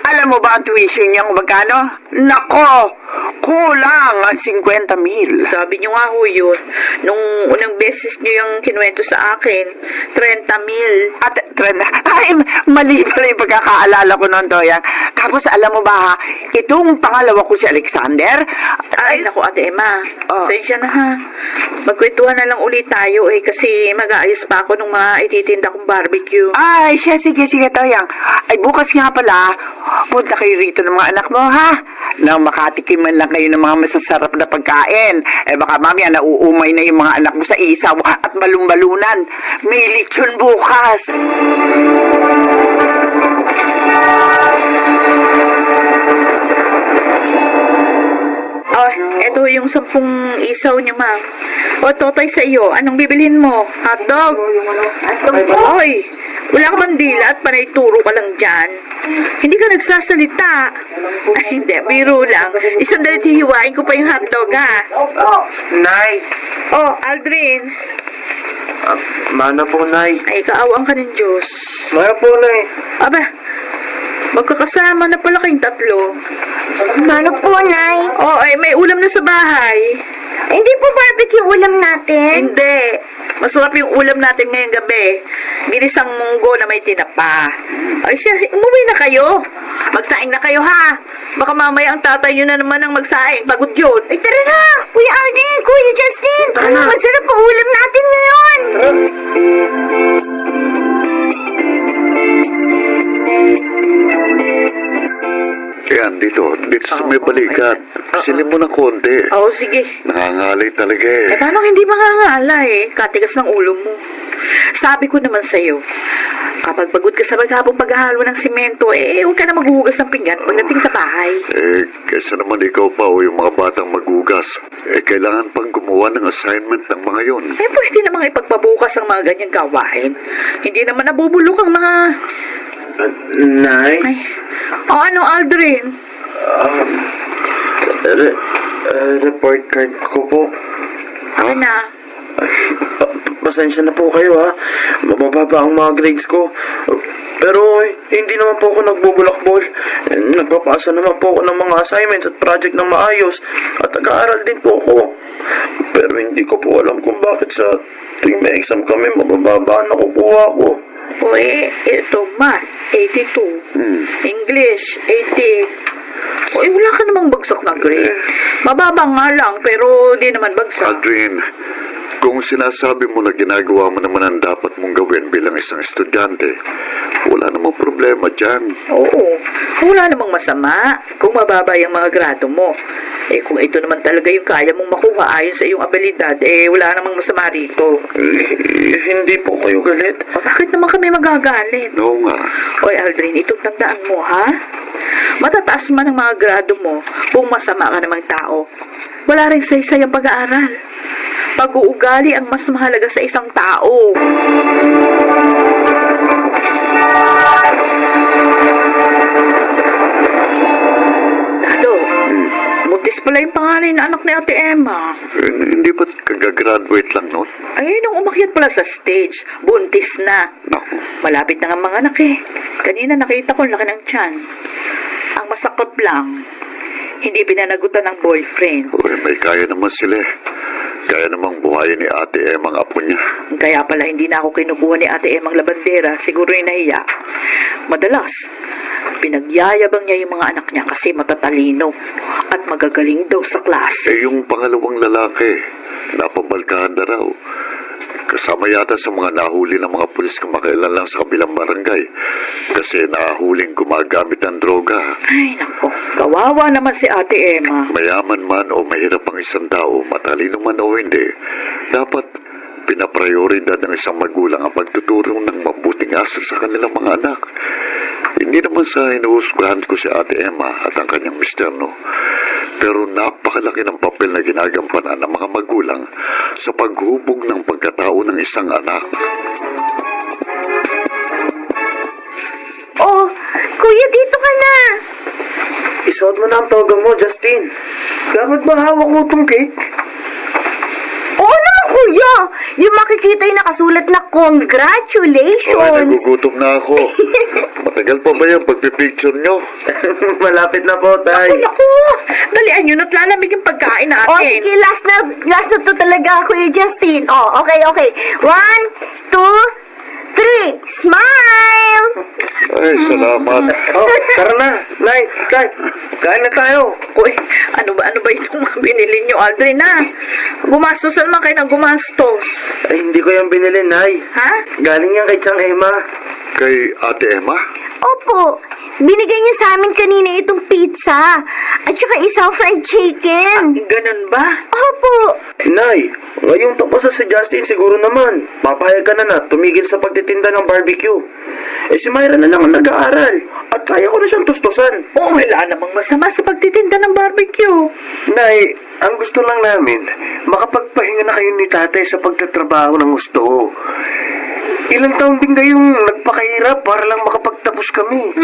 Alam mo ba ang tuition niya kung magkano? Nako! Kulang ang 50,000. Sabi niyo nga ho yun. Nung unang beses niyo yung kinuwento sa akin, 30,000. At, ay, mali pala yung pagkakaalala ko noon, Toyang. Tapos, alam mo ba, ha, itong pangalawa ko si Alexander, Ay, naku, Ate Emma. Oh. Pasensya na ha. Magkwentuhan na lang ulit tayo kasi mag-aayos pa ako ng mga ititinda kong barbecue. ay, siya, sige, Toyang. Ay, bukas nga pala, punta kayo rito ng mga anak mo, ha? Nang makatikim man lang kayo ng mga masasarap na pagkain. Eh, baka mamaya nauumay na yung mga anak mo sa isaw at balumbalunan. May lechon bukas. Oh, eto yung 10 isaw niyo, ma'am. O, Totoy sa iyo, anong bibilhin mo? Hotdog? Hotdog po? Oy, wala ka bang dila at panay turo ka lang dyan? Hindi ka nagsasalita. Ay, hindi, biro lang. Isang dalit hihiwain ko pa yung hotdog, ha? Nay! Oh, Aldrin. Mana po, Nay. Ay, kaawang ka ng Diyos. Mana po, Nay. Aba, magkakasama na pala kayong tatlo. Ano po, Nay? Oh, ay, may ulam na sa bahay. Hindi po barbecue ulam natin. Hindi. Masarap yung ulam natin ngayong gabi. Ginisang munggo na may tinapa. Ay siya, umuwi na kayo. Magsaing na kayo, ha? Baka mamaya ang tatay nyo na naman ang magsaing. Pagod yun. Ay, tara na! Kuya Aldrin, Kuya Justin! Masarap po ulam natin ngayon! Yan, dito sa may balikat. Silin mo na konti. Oo, sige. Nangangalay talaga Eh, eh. paano hindi mangangala eh? Katigas ng ulo mo. Sabi ko naman sa'yo, kapag pagod ka sa maghapong paghahalo ng simento, eh, huwag ka na maghuhugas ng pinggan pagdating sa bahay. Eh, kaysa naman ikaw pa o yung mga batang magugas, eh, kailangan pang gumawa ng assignment ng mga yon. Eh, pwede namang ipagpabukas ang mga ganyang gawain. Hindi naman nabubulok ang mga... Nay? Ay, o ano, Aldrin? Report card ko po. Akin na. Pasensya na po kayo, ha. Mabababa ang mga grades ko. Pero hindi naman po ako nagbubulakbol. Nagpapasa naman po ako ng mga assignments at project ng maayos. At nag-aaral din po ako. Pero hindi ko po alam kung bakit sa tuwing may exam kami, mabababa ang nakukuha ko. O ito, math, 82. English, 80. O wala ka namang bagsak na grade. Mababa nga lang, pero di naman bagsak. Aldrin, kung sinasabi mo na ginagawa mo naman ang dapat mong gawin bilang isang estudyante, wala namang problema dyan. Oo, wala namang masama kung mababa yung mga grado mo. Eh kung ito naman talaga yung kaya mong makuha ayon sa iyong abilidad, eh wala namang masama rito. Hindi po kayo galit. O bakit naman kami magagalit? Oo nga. Oy Aldrin, itong tandaan mo, ha? Matataas man ang mga grado mo kung masama ka namang tao. Wala rin saysay ang pag-aaral. Pag-uugali ang mas mahalaga sa isang tao. pala yung panganay na anak ni Ate Emma. Hindi ba't kagagraduate lang nun? Ay, nung umakyat pala sa stage, buntis na. Naku, Malapit na nga mga anak eh. Kanina nakita ko, laki ng tiyan. Ang masakot lang, hindi pinanagutan ng boyfriend. uy, may kaya naman sila eh. Kaya namang buhayin ni Ate Emma ang apo niya. Kaya pala hindi na ako kinukuha ni Ate Emang labandera, siguro yung nahiya. Madalas, pinagyayabang niya yung mga anak niya kasi matatalino at magagaling daw sa klase. Eh, yung pangalawang lalaki, napabalkahan na raw. Kasama yata sa mga nahuli ng mga pulis kumakailan lang sa kabilang barangay. Kasi nahuling gumagamit ng droga. Ay, nako, kawawa naman si Ate Emma. Mayaman man o mahirap ang isang tao, matalino man o hindi, dapat pinaprioridad ng isang magulang ang pagtuturo ng mabuting asal sa kanilang mga anak. Hindi naman sa inuusgahan ko si Ate Emma at ang kanyang mister, no? Pero napakalaki ng papel na ginagampanan ng mga magulang sa paghubog ng pagkatao ng isang anak. Oh, kuya, dito ka na. Isuot mo na ang toga mo, Justin. Dapat ba hawak mo itong cake? Oo naman, kuya. Yung makikita yung nakasulat na Ay, congratulations. nagugutom na ako. Matagal pa ba yung pagpipicture nyo? Malapit na po, Tay. Naku, dalian yun at lalamig yung pagkain Oh, natin. sige, last na to talaga, Kuya Justin. Oh, okay. 1, 2, 3. Smile! Ay, salamat. Oh, tara na. Nay, Tay. Kain na tayo. Uy, ano ba itong mga binili nyo, Aldrin, ha? Gumastos na naman kayo ng gumastos. Ay, hindi ko yung binili, Nay. Ha? Galing yan kay Chang Emma. Kay Ate Emma? Opo, binigay niyo sa amin kanina itong pizza. At saka isang fried chicken. Ganun ba? Opo. Nay, ngayong tapos na si Justin siguro naman. Papayag ka na tumigil sa pagtitinda ng barbecue. Eh si Myra na lang ang nag-aaral. At kaya ko na siyang tustusan. Oo, wala namang masama sa pagtitinda ng barbecue. Nay, ang gusto lang namin, makapagpahinga na kayo ni tatay sa pagtatrabaho ng gusto. Ilang taon din kayong nagpakahirap para lang makapagtapos kami.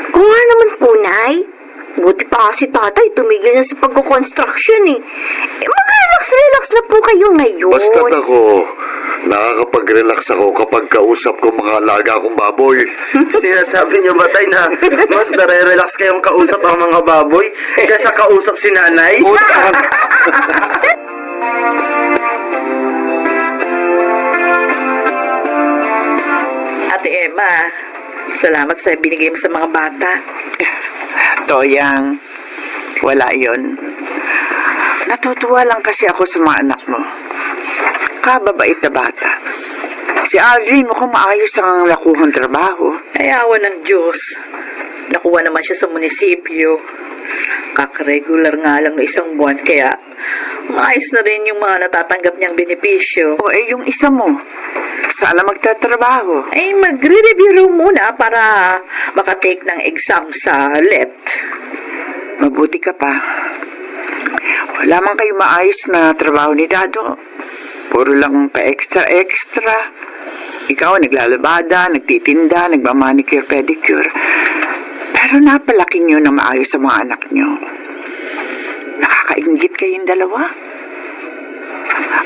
Oo nga naman po, Nay. Buti pa kasi tatay tumigil na sa pagko-construction eh. Mag-relax na po kayo ngayon. Basta't ako, nakakapag-relax ako kapag kausap ko mga alaga kong baboy. Sinasabi niyo ba, Tay, na mas nare-relax kayong kausap ang mga baboy kaysa kausap si nanay? Ate Emma, salamat sa binigay mo sa mga bata. Toyang, wala yon. Natutuwa lang kasi ako sa mga anak mo. Kababait na bata. Si Aldrin mukhang maayos ang nakuhang trabaho. Ay, awa ng Diyos. Nakuha naman siya sa munisipyo. Kakaregular nga lang na isang buwan, kaya maayos na rin yung mga natatanggap niyang benepisyo. O yung isa mo, saan na magtatrabaho? Ay, magre-review raw muna para makatake ng exam sa LET. Mabuti ka pa. Wala man kayo maayos na trabaho ni Dado. Puro lang pa-extra. Ikaw naglalabada, nagtitinda, nagmamanicure, pedicure. Pero napalaki nyo na maayos sa mga anak nyo. Nakakaingit kayong dalawa.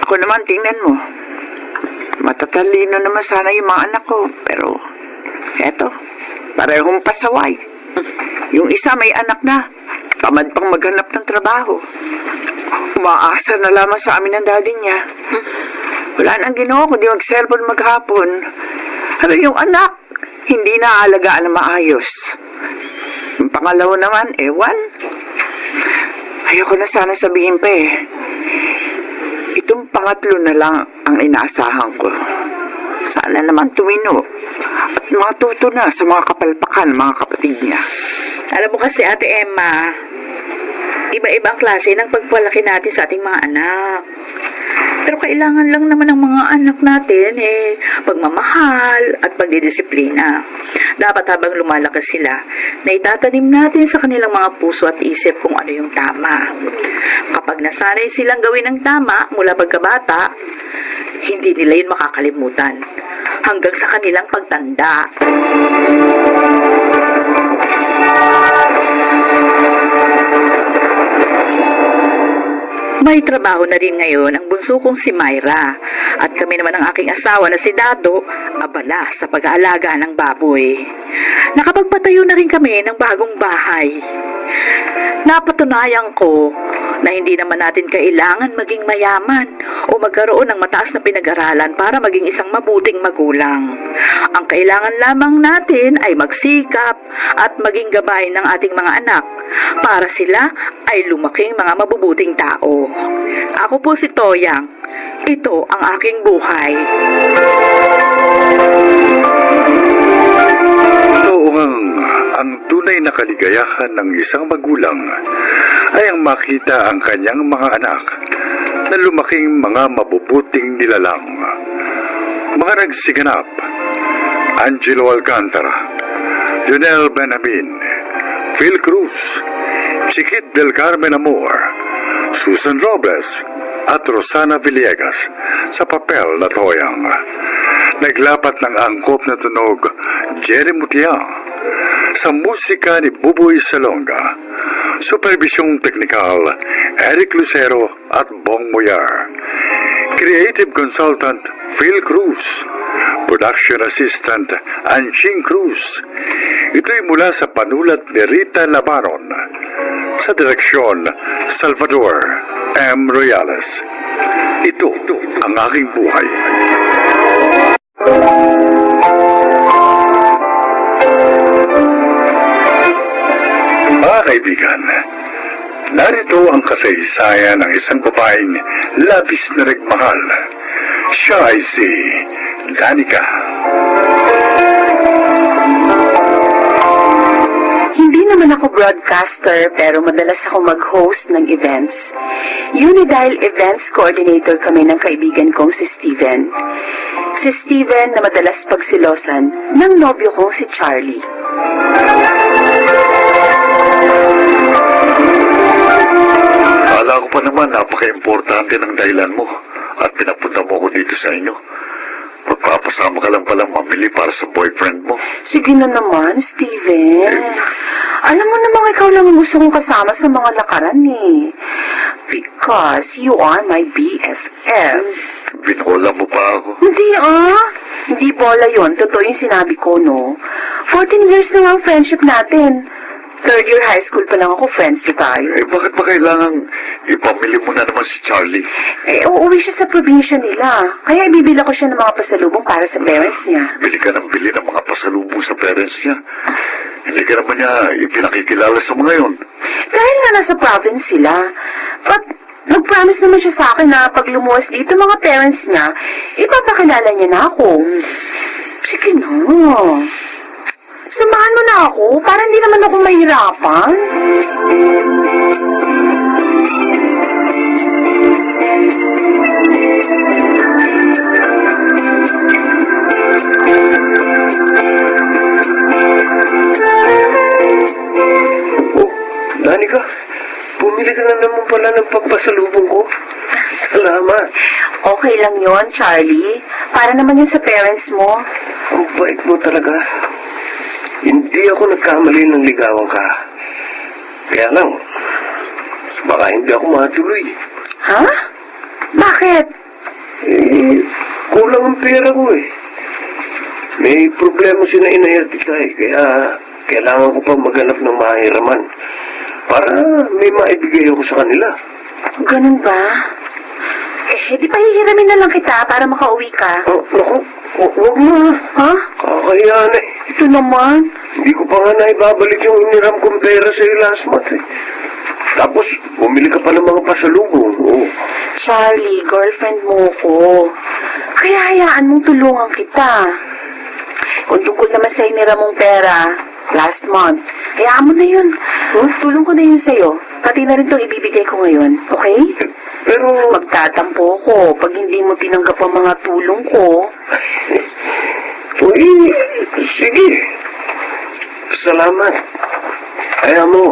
Ako naman, tingnan mo. Matatalino naman sana yung mga anak ko. Pero, eto, parehong pasaway. Yung isa may anak na. Tamad pang maghanap ng trabaho. Umaasa na lamang sa amin ng daddy niya. Wala nang ginawa kundi mag-cellphone maghapon. Pero yung anak, hindi na aalagaan na maayos. Yung pangalawa naman, ewan. Ayoko na sana sabihin pa eh. Itong pangatlo na lang ang inaasahan ko. Sana naman tumino at matuto na sa mga kapalpakan, mga kapatid niya. Alam mo kasi, Ate Emma, iba-ibang klase ng pagpalaki natin sa ating mga anak. Pero kailangan lang naman ng mga anak natin pagmamahal at pagdidisiplina. Dapat habang lumalakas sila, na itatanim natin sa kanilang mga puso at isip kung ano yung tama. Kapag nasanay silang gawin ng tama mula pagkabata, hindi nila yun makakalimutan hanggang sa kanilang pagtanda. May trabaho na rin ngayon ang bunso kong si Myra at kami naman ang aking asawa na si Dado abala sa pag-aalaga ng baboy. Nakapagpatayo na rin kami ng bagong bahay. Napatunayan ko na hindi naman natin kailangan maging mayaman o magkaroon ng mataas na pinag-aralan para maging isang mabuting magulang. Ang kailangan lamang natin ay magsikap at maging gabay ng ating mga anak para sila ay lumaking mga mabubuting tao. Ako po si Toyang. Ito ang aking buhay. Oo ngang ang tunay na kaligayahan ng isang magulang ay ang makita ang kanyang mga anak na lumaking mga mabubuting nilalang. Mga nagsiganap, Angelo Alcantara, Lionel Benamin, Phil Cruz, Chiquit del Carmen Amor, Susan Robles, at Rosana Villegas sa papel na Toyang. Naglapat ng angkop na tunog, Jerry Mutia, sa musika ni Buboy Salonga, supervisyong teknikal, Eric Lucero at Bong Moyar, creative consultant, Phil Cruz, production assistant, Anching Cruz. Ito'y mula sa panulat ni Rita Labaron, sa direksyon, Salvador M. Royales. Ito ang aking buhay. Mga kaibigan, narito ang kasaysayan ng isang babaeng labis na nagmahal. Siya ay si Danica. Hindi naman ako broadcaster pero madalas ako mag-host ng events. Yun dahil events coordinator kami ng kaibigan kong si Steven. Si Steven na madalas pagsilosan ng nobyo kong si Charlie. Akala ko pa naman napaka-importante ng dahilan mo at pinapunta mo ako dito sa inyo. Magpapasama ka lang palang mamili para sa boyfriend mo. Sige na naman, Steven. Alam mo namang ikaw lang ang gusto kong kasama sa mga lakaran eh. Because you are my BFF. Binola mo pa ako. Hindi Hindi bola yon. Totoo yung sinabi ko, no? 14 years na nga ang friendship natin. Third year high school pa lang ako, friends na tayo. Eh, bakit ba kailangang ipamili mo na naman si Charlie? Eh, uuwi siya sa probinsya nila. Kaya ibibila ko siya ng mga pasalubong para sa parents niya. Bili ka ng bili ng mga pasalubong sa parents niya. Hindi ka naman niya ipinakikilala sa mga yon. Dahil nga nasa province sila. But, nag-promise naman siya sa akin na pag lumuwas dito mga parents niya, ipapakilala niya na ako. Sige na. Samahan mo na ako para hindi naman ako mahirapan. Oh, Danica, bumili ka na naman pala ng pampasalubong ko. Salamat. Okay lang yon, Charlie. Para naman yun sa parents mo. Ang bait mo talaga. Hindi ako nagkamali ng ligawan ka. Kaya lang, baka hindi ako matuloy. Ha? Bakit? Eh, kulang ang pera ko eh. May problema si na inay at itay, kaya kailangan ko pang maghanap ng mahiraman para may maibigay ako sa kanila. Ganun ba? Eh, di pahihiramin na lang kita para makauwi ka. Oh, naku, huwag mo. Ha? Kakayaan eh. Ito naman. Hindi ko pa nga naibabalik yung iniram kong pera sa'yo last month eh. Tapos, bumili ka pa ng mga pasalubong. Oh. Charlie, girlfriend mo ko. Kaya hayaan mong tulungan kita. Kung tungkol naman sa inira mong pera, last month, hayaan mo na yun. Tulong ko na yun sa'yo. Pati na rin itong ibibigay ko ngayon, okay? Pero, Magtatampo ko pag hindi mo tinanggap ang mga tulong ko. uy, sige. Salamat. Kaya mo,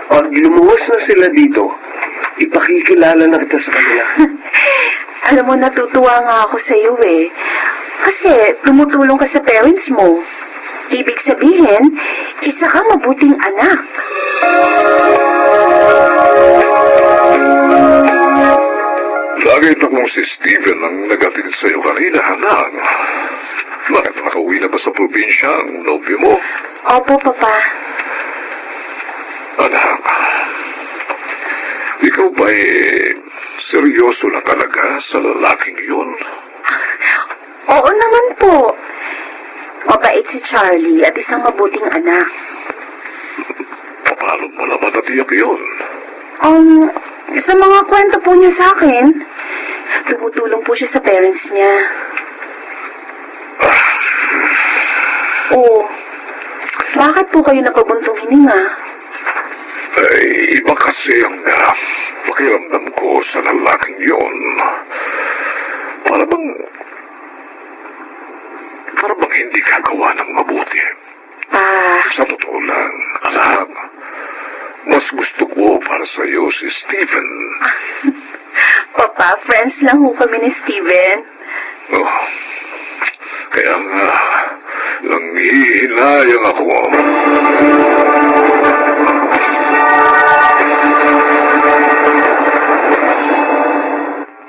pag lumuwas na sila dito, ipakikilala na kita sa kanila. Alam mo, natutuwa nga ako sa iyo eh. Kasi tumutulong ka sa parents mo. Ibig sabihin, isa ka mabuting anak. itong si Steven ang nagatid sa'yo kanina, anak. Bakit nakauwi na ba sa probinsya ang nobyo mo? Opo, Papa. Anak, ikaw ba'y seryoso na talaga sa lalaking yun? Oo naman po. Mabait si Charlie at isang mabuting anak. Paano mo naman natiyak yun? Sa mga kwento po niya sa akin, tumutulong po siya sa parents niya. Oo. Bakit po kayo napabuntong hininga? Ay, iba kasi ang pakiramdam ko sa lalaking yun. Para bang hindi kagawa ng mabuti. Sa totoo lang, anak, mas gusto ko para sa iyo si Steven. Papa, friends lang ho kami ni Steven. Oh, kaya nga, nanghihinayang ako.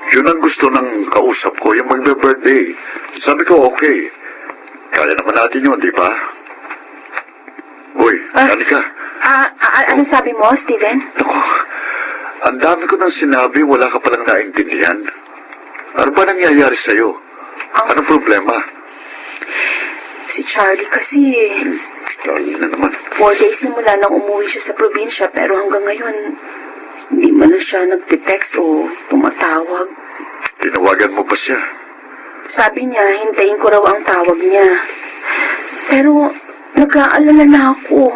Yun ang gusto ng kausap ko, yung magbe-birthday. Sabi ko, okay. Kaya naman natin yun, di ba? Uy, Danica. Ano sabi mo, Steven? Naku, ang dami ko nang sinabi, wala ka palang naintindihan. Ano ba nangyayari sa'yo? Anong problema? Si Charlie kasi, Charlie na naman. 4 days na mula nang umuwi siya sa probinsya, pero hanggang ngayon, hindi man lang siya nagte-text o tumatawag. Tinawagan mo ba siya? Sabi niya, hintayin ko raw ang tawag niya. Pero, nag-aalala na ako.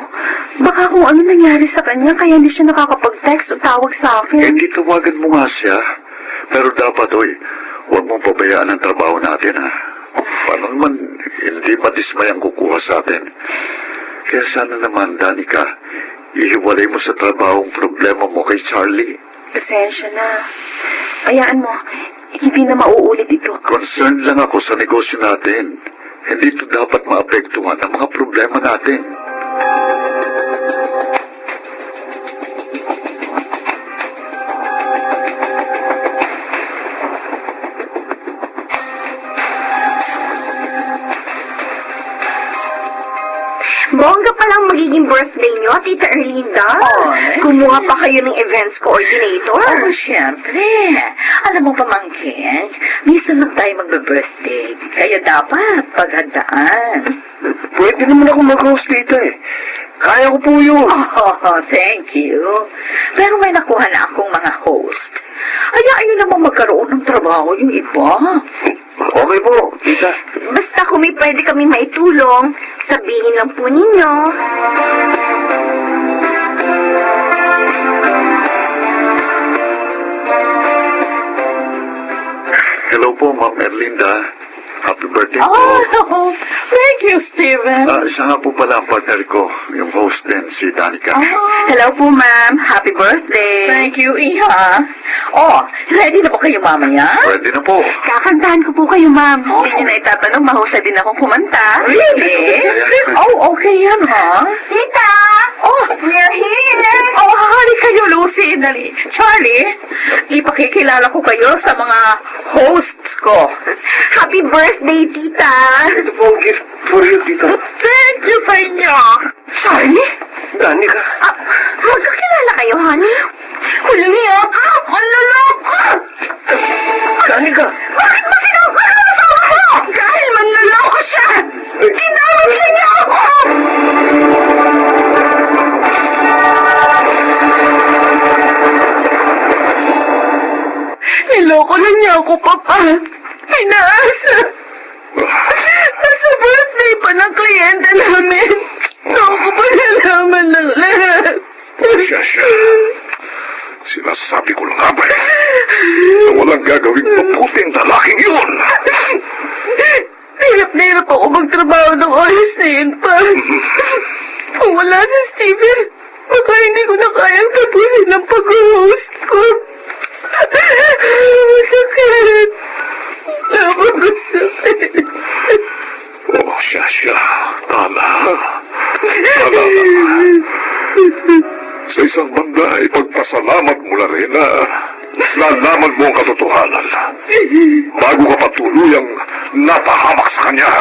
Baka kung ano nangyari sa kanya, kaya hindi siya nakakapag-text o tawag sa Eh, akin. di tawagan mo nga siya. Pero dapat, huwag mong pabayaan ang trabaho natin, ha? Paano naman, hindi madismay ang kukuha sa atin. Kaya sana naman, Danica, ihiwalay mo sa trabaho ang problema mo kay Charlie. Pasensya na. Hayaan mo, hindi na mauulit ito. Concerned lang ako sa negosyo natin. Hindi ito dapat maapektuhan ang mga problema natin. Bongga palang magiging birthday niyo, Tita Erlinda. Ay. Kumuha pa kayo ng events coordinator. Oh, siyempre. Alam mo, pamangkin, minsan lang tayo magbe-birthday. Kaya dapat paghandaan. Pwede naman ako mag-host dito eh. Kaya ko po yun. Oh, thank you. Pero may nakuha na akong mga host. Hayaan niyo naman magkaroon ng trabaho yung iba. Okay po, tita. Basta kung may pwede kami maitulong, sabihin lang po ninyo. Hello po, Ma'am Erlinda. Happy birthday po. Oh, thank you, Steven. Siya nga po pala ang partner ko, yung host din, si Danica. Hello po, ma'am. Happy birthday. Thank you, Iha. Oh, ready na ba kayo mamaya? Pwede na po. Kakantahan ko po kayo, ma'am. Hindi niyo na itatanong, mahusay din akong kumanta. Really? Oh, okay yan, ha? Tita! Oh, We're here! oh, hali kayo, Lucy. Dali. Charlie, ipakikilala ko kayo sa mga hosts ko. Happy birthday, tita! Ito po ang gift for you, tita. Thank you sa inyo. Charlie? Danica. Magkakilala kayo, honey? Huli ako! Ang laloko! Danica. Bakit mo sinabak ang asawa ko? Dahil manloloko siya! Tinawag niya ako! Niloko na niya ako, Papa. Pinaasa. Sa birthday pa ng kliyente namin. Ako pa nalaman ng lahat. Siya. Sinasabi ko lang nga ba na walang gagawing mabuting lalaking yun. Hirap na hirap ako magtrabaho ng oras na yun pa. Kung wala si Steven, baka hindi ko na kayang tapusin ang pag-host ko. Masakit. Napakasakit. Oh, siya. Tala. Sa isang banda, ipagpasalamat mo na rin na Nalaman mo ang katotohanan bago ka patuluyang napahamak sa kanya.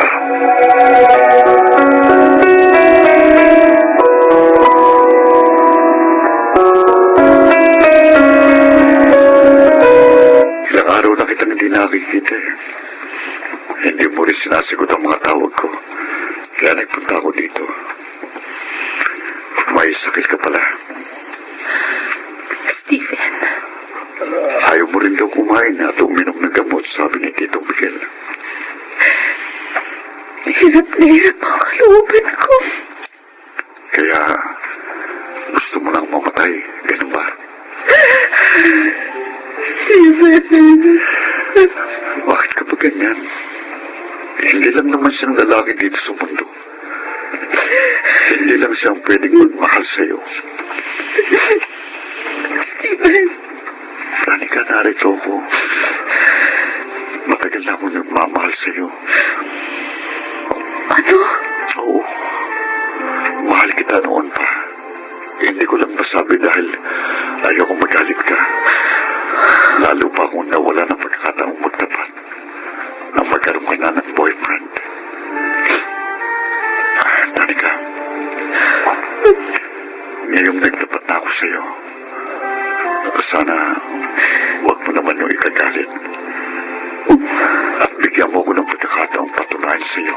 Ilang araw na kitang hindi nakikita eh. Hindi mo rin sinasagot ang mga tawag ko. Kaya nagpunta ako dito. May sakit ka pala. Stephen, Ayaw mo rin daw kumain at uminom ng gamot, sabi ni Tito Miguel. hirap na hirap ang kalooban ko. Kaya gusto mo lang mamatay, ganun ba? Stephen, Bakit ka ba ganyan? Hindi lang naman siyang lalaki dito sa mundo. Hindi lang siyang pwedeng magmahal sa'yo. Stephen, Danica, narito ako. Matagal na ako nagmamahal sa'yo. ano? Oo. Mahal kita noon pa. Hindi ko lang masabi dahil ayoko magalit ka. Lalo pa akong nawala ng pagkakataong magtapat na magkaroon ka na ng boyfriend. Danica, ngayong nagtapat na ako sa'yo, sana huwag mo naman yung ikagalit. At bigyan mo ko ng pagkakataong patunayan sa'yo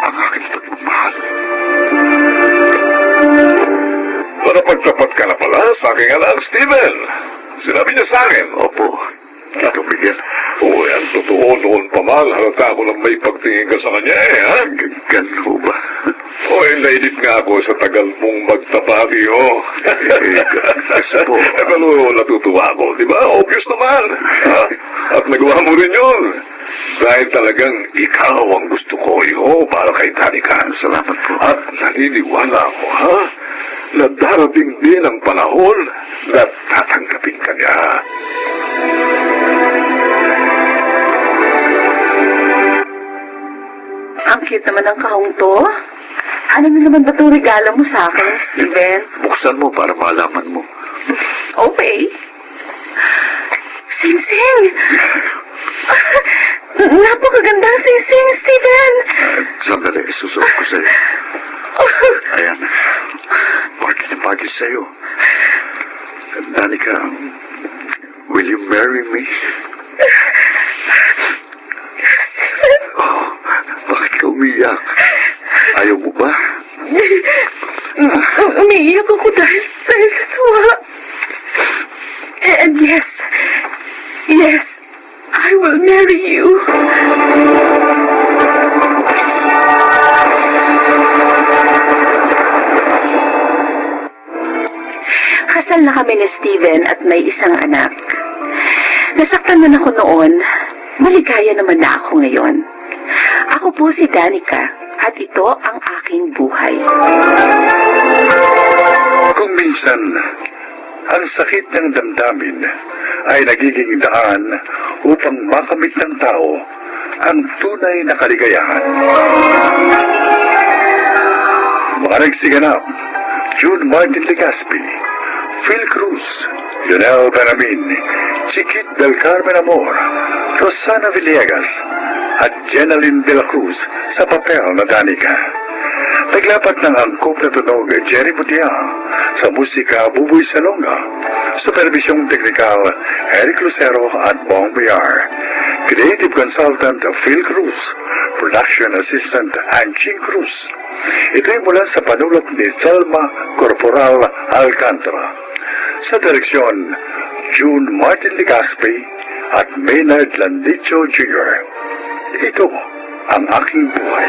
ang aking pagmamahal. Napagtapat ka na pala sa aking anak, Steven. Sinabi niya sa akin. Opo, Tito Miguel. Oo, yan totoo noon pa man. Halata ko lang may pagtingin ka sa kanya ha? Ganun ho ba? Oy, nainip nga ako sa tagal mong magtabati, oh. Kasi po. Pero natutuwa ako, di ba? Obvious naman. Ha? At nagawa mo rin yun. Dahil talagang ikaw ang gusto ko, iho, para kay Danica. Salamat po. At naniniwala ako, ha? Na darating din ang panahon na tatanggapin ka niya. Ang cute naman ng kahong to. Ano na naman ba itong regalo mo sa akin, Steven? Buksan mo para malaman mo. Okay. Sing-sing! Napakagandang sing-sing, Steven! Sandali, susunod ko sa'yo. Ayan. Bagay na bagay sa'yo. Danica, will you marry me? Oh, bakit ka umiyak? Ayaw mo ba? Umiiyak ako dahil sa tuwa. And yes, I will marry you. Kasal na kami ni Steven at may isang anak. Nasaktan man ako noon, maligaya naman na ako ngayon. Ako po si Danica at ito ang aking buhay. Kung minsan, ang sakit ng damdamin ay nagiging daan upang makamit ng tao ang tunay na kaligayahan. Mga nagsiganap, June Martin Legaspi, Phil Cruz, Lionel Benamin, Chiquit del Carmen Amor, Rosana Villegas, at Jenaline de la Cruz sa papel na Danica. Naglapat ng angkop na tunog Jerry Mutia, sa musika Buboy Salonga, supervisyong teknikal Eric Lucero at Bong Biar, creative consultant Phil Cruz, production assistant Anching Cruz. Ito'y mula sa panulat ni Salma Corporal Alcantara. Sa direksyon, June Martin Legaspi at Maynard Landicho Jr. Ito ang aking buhay.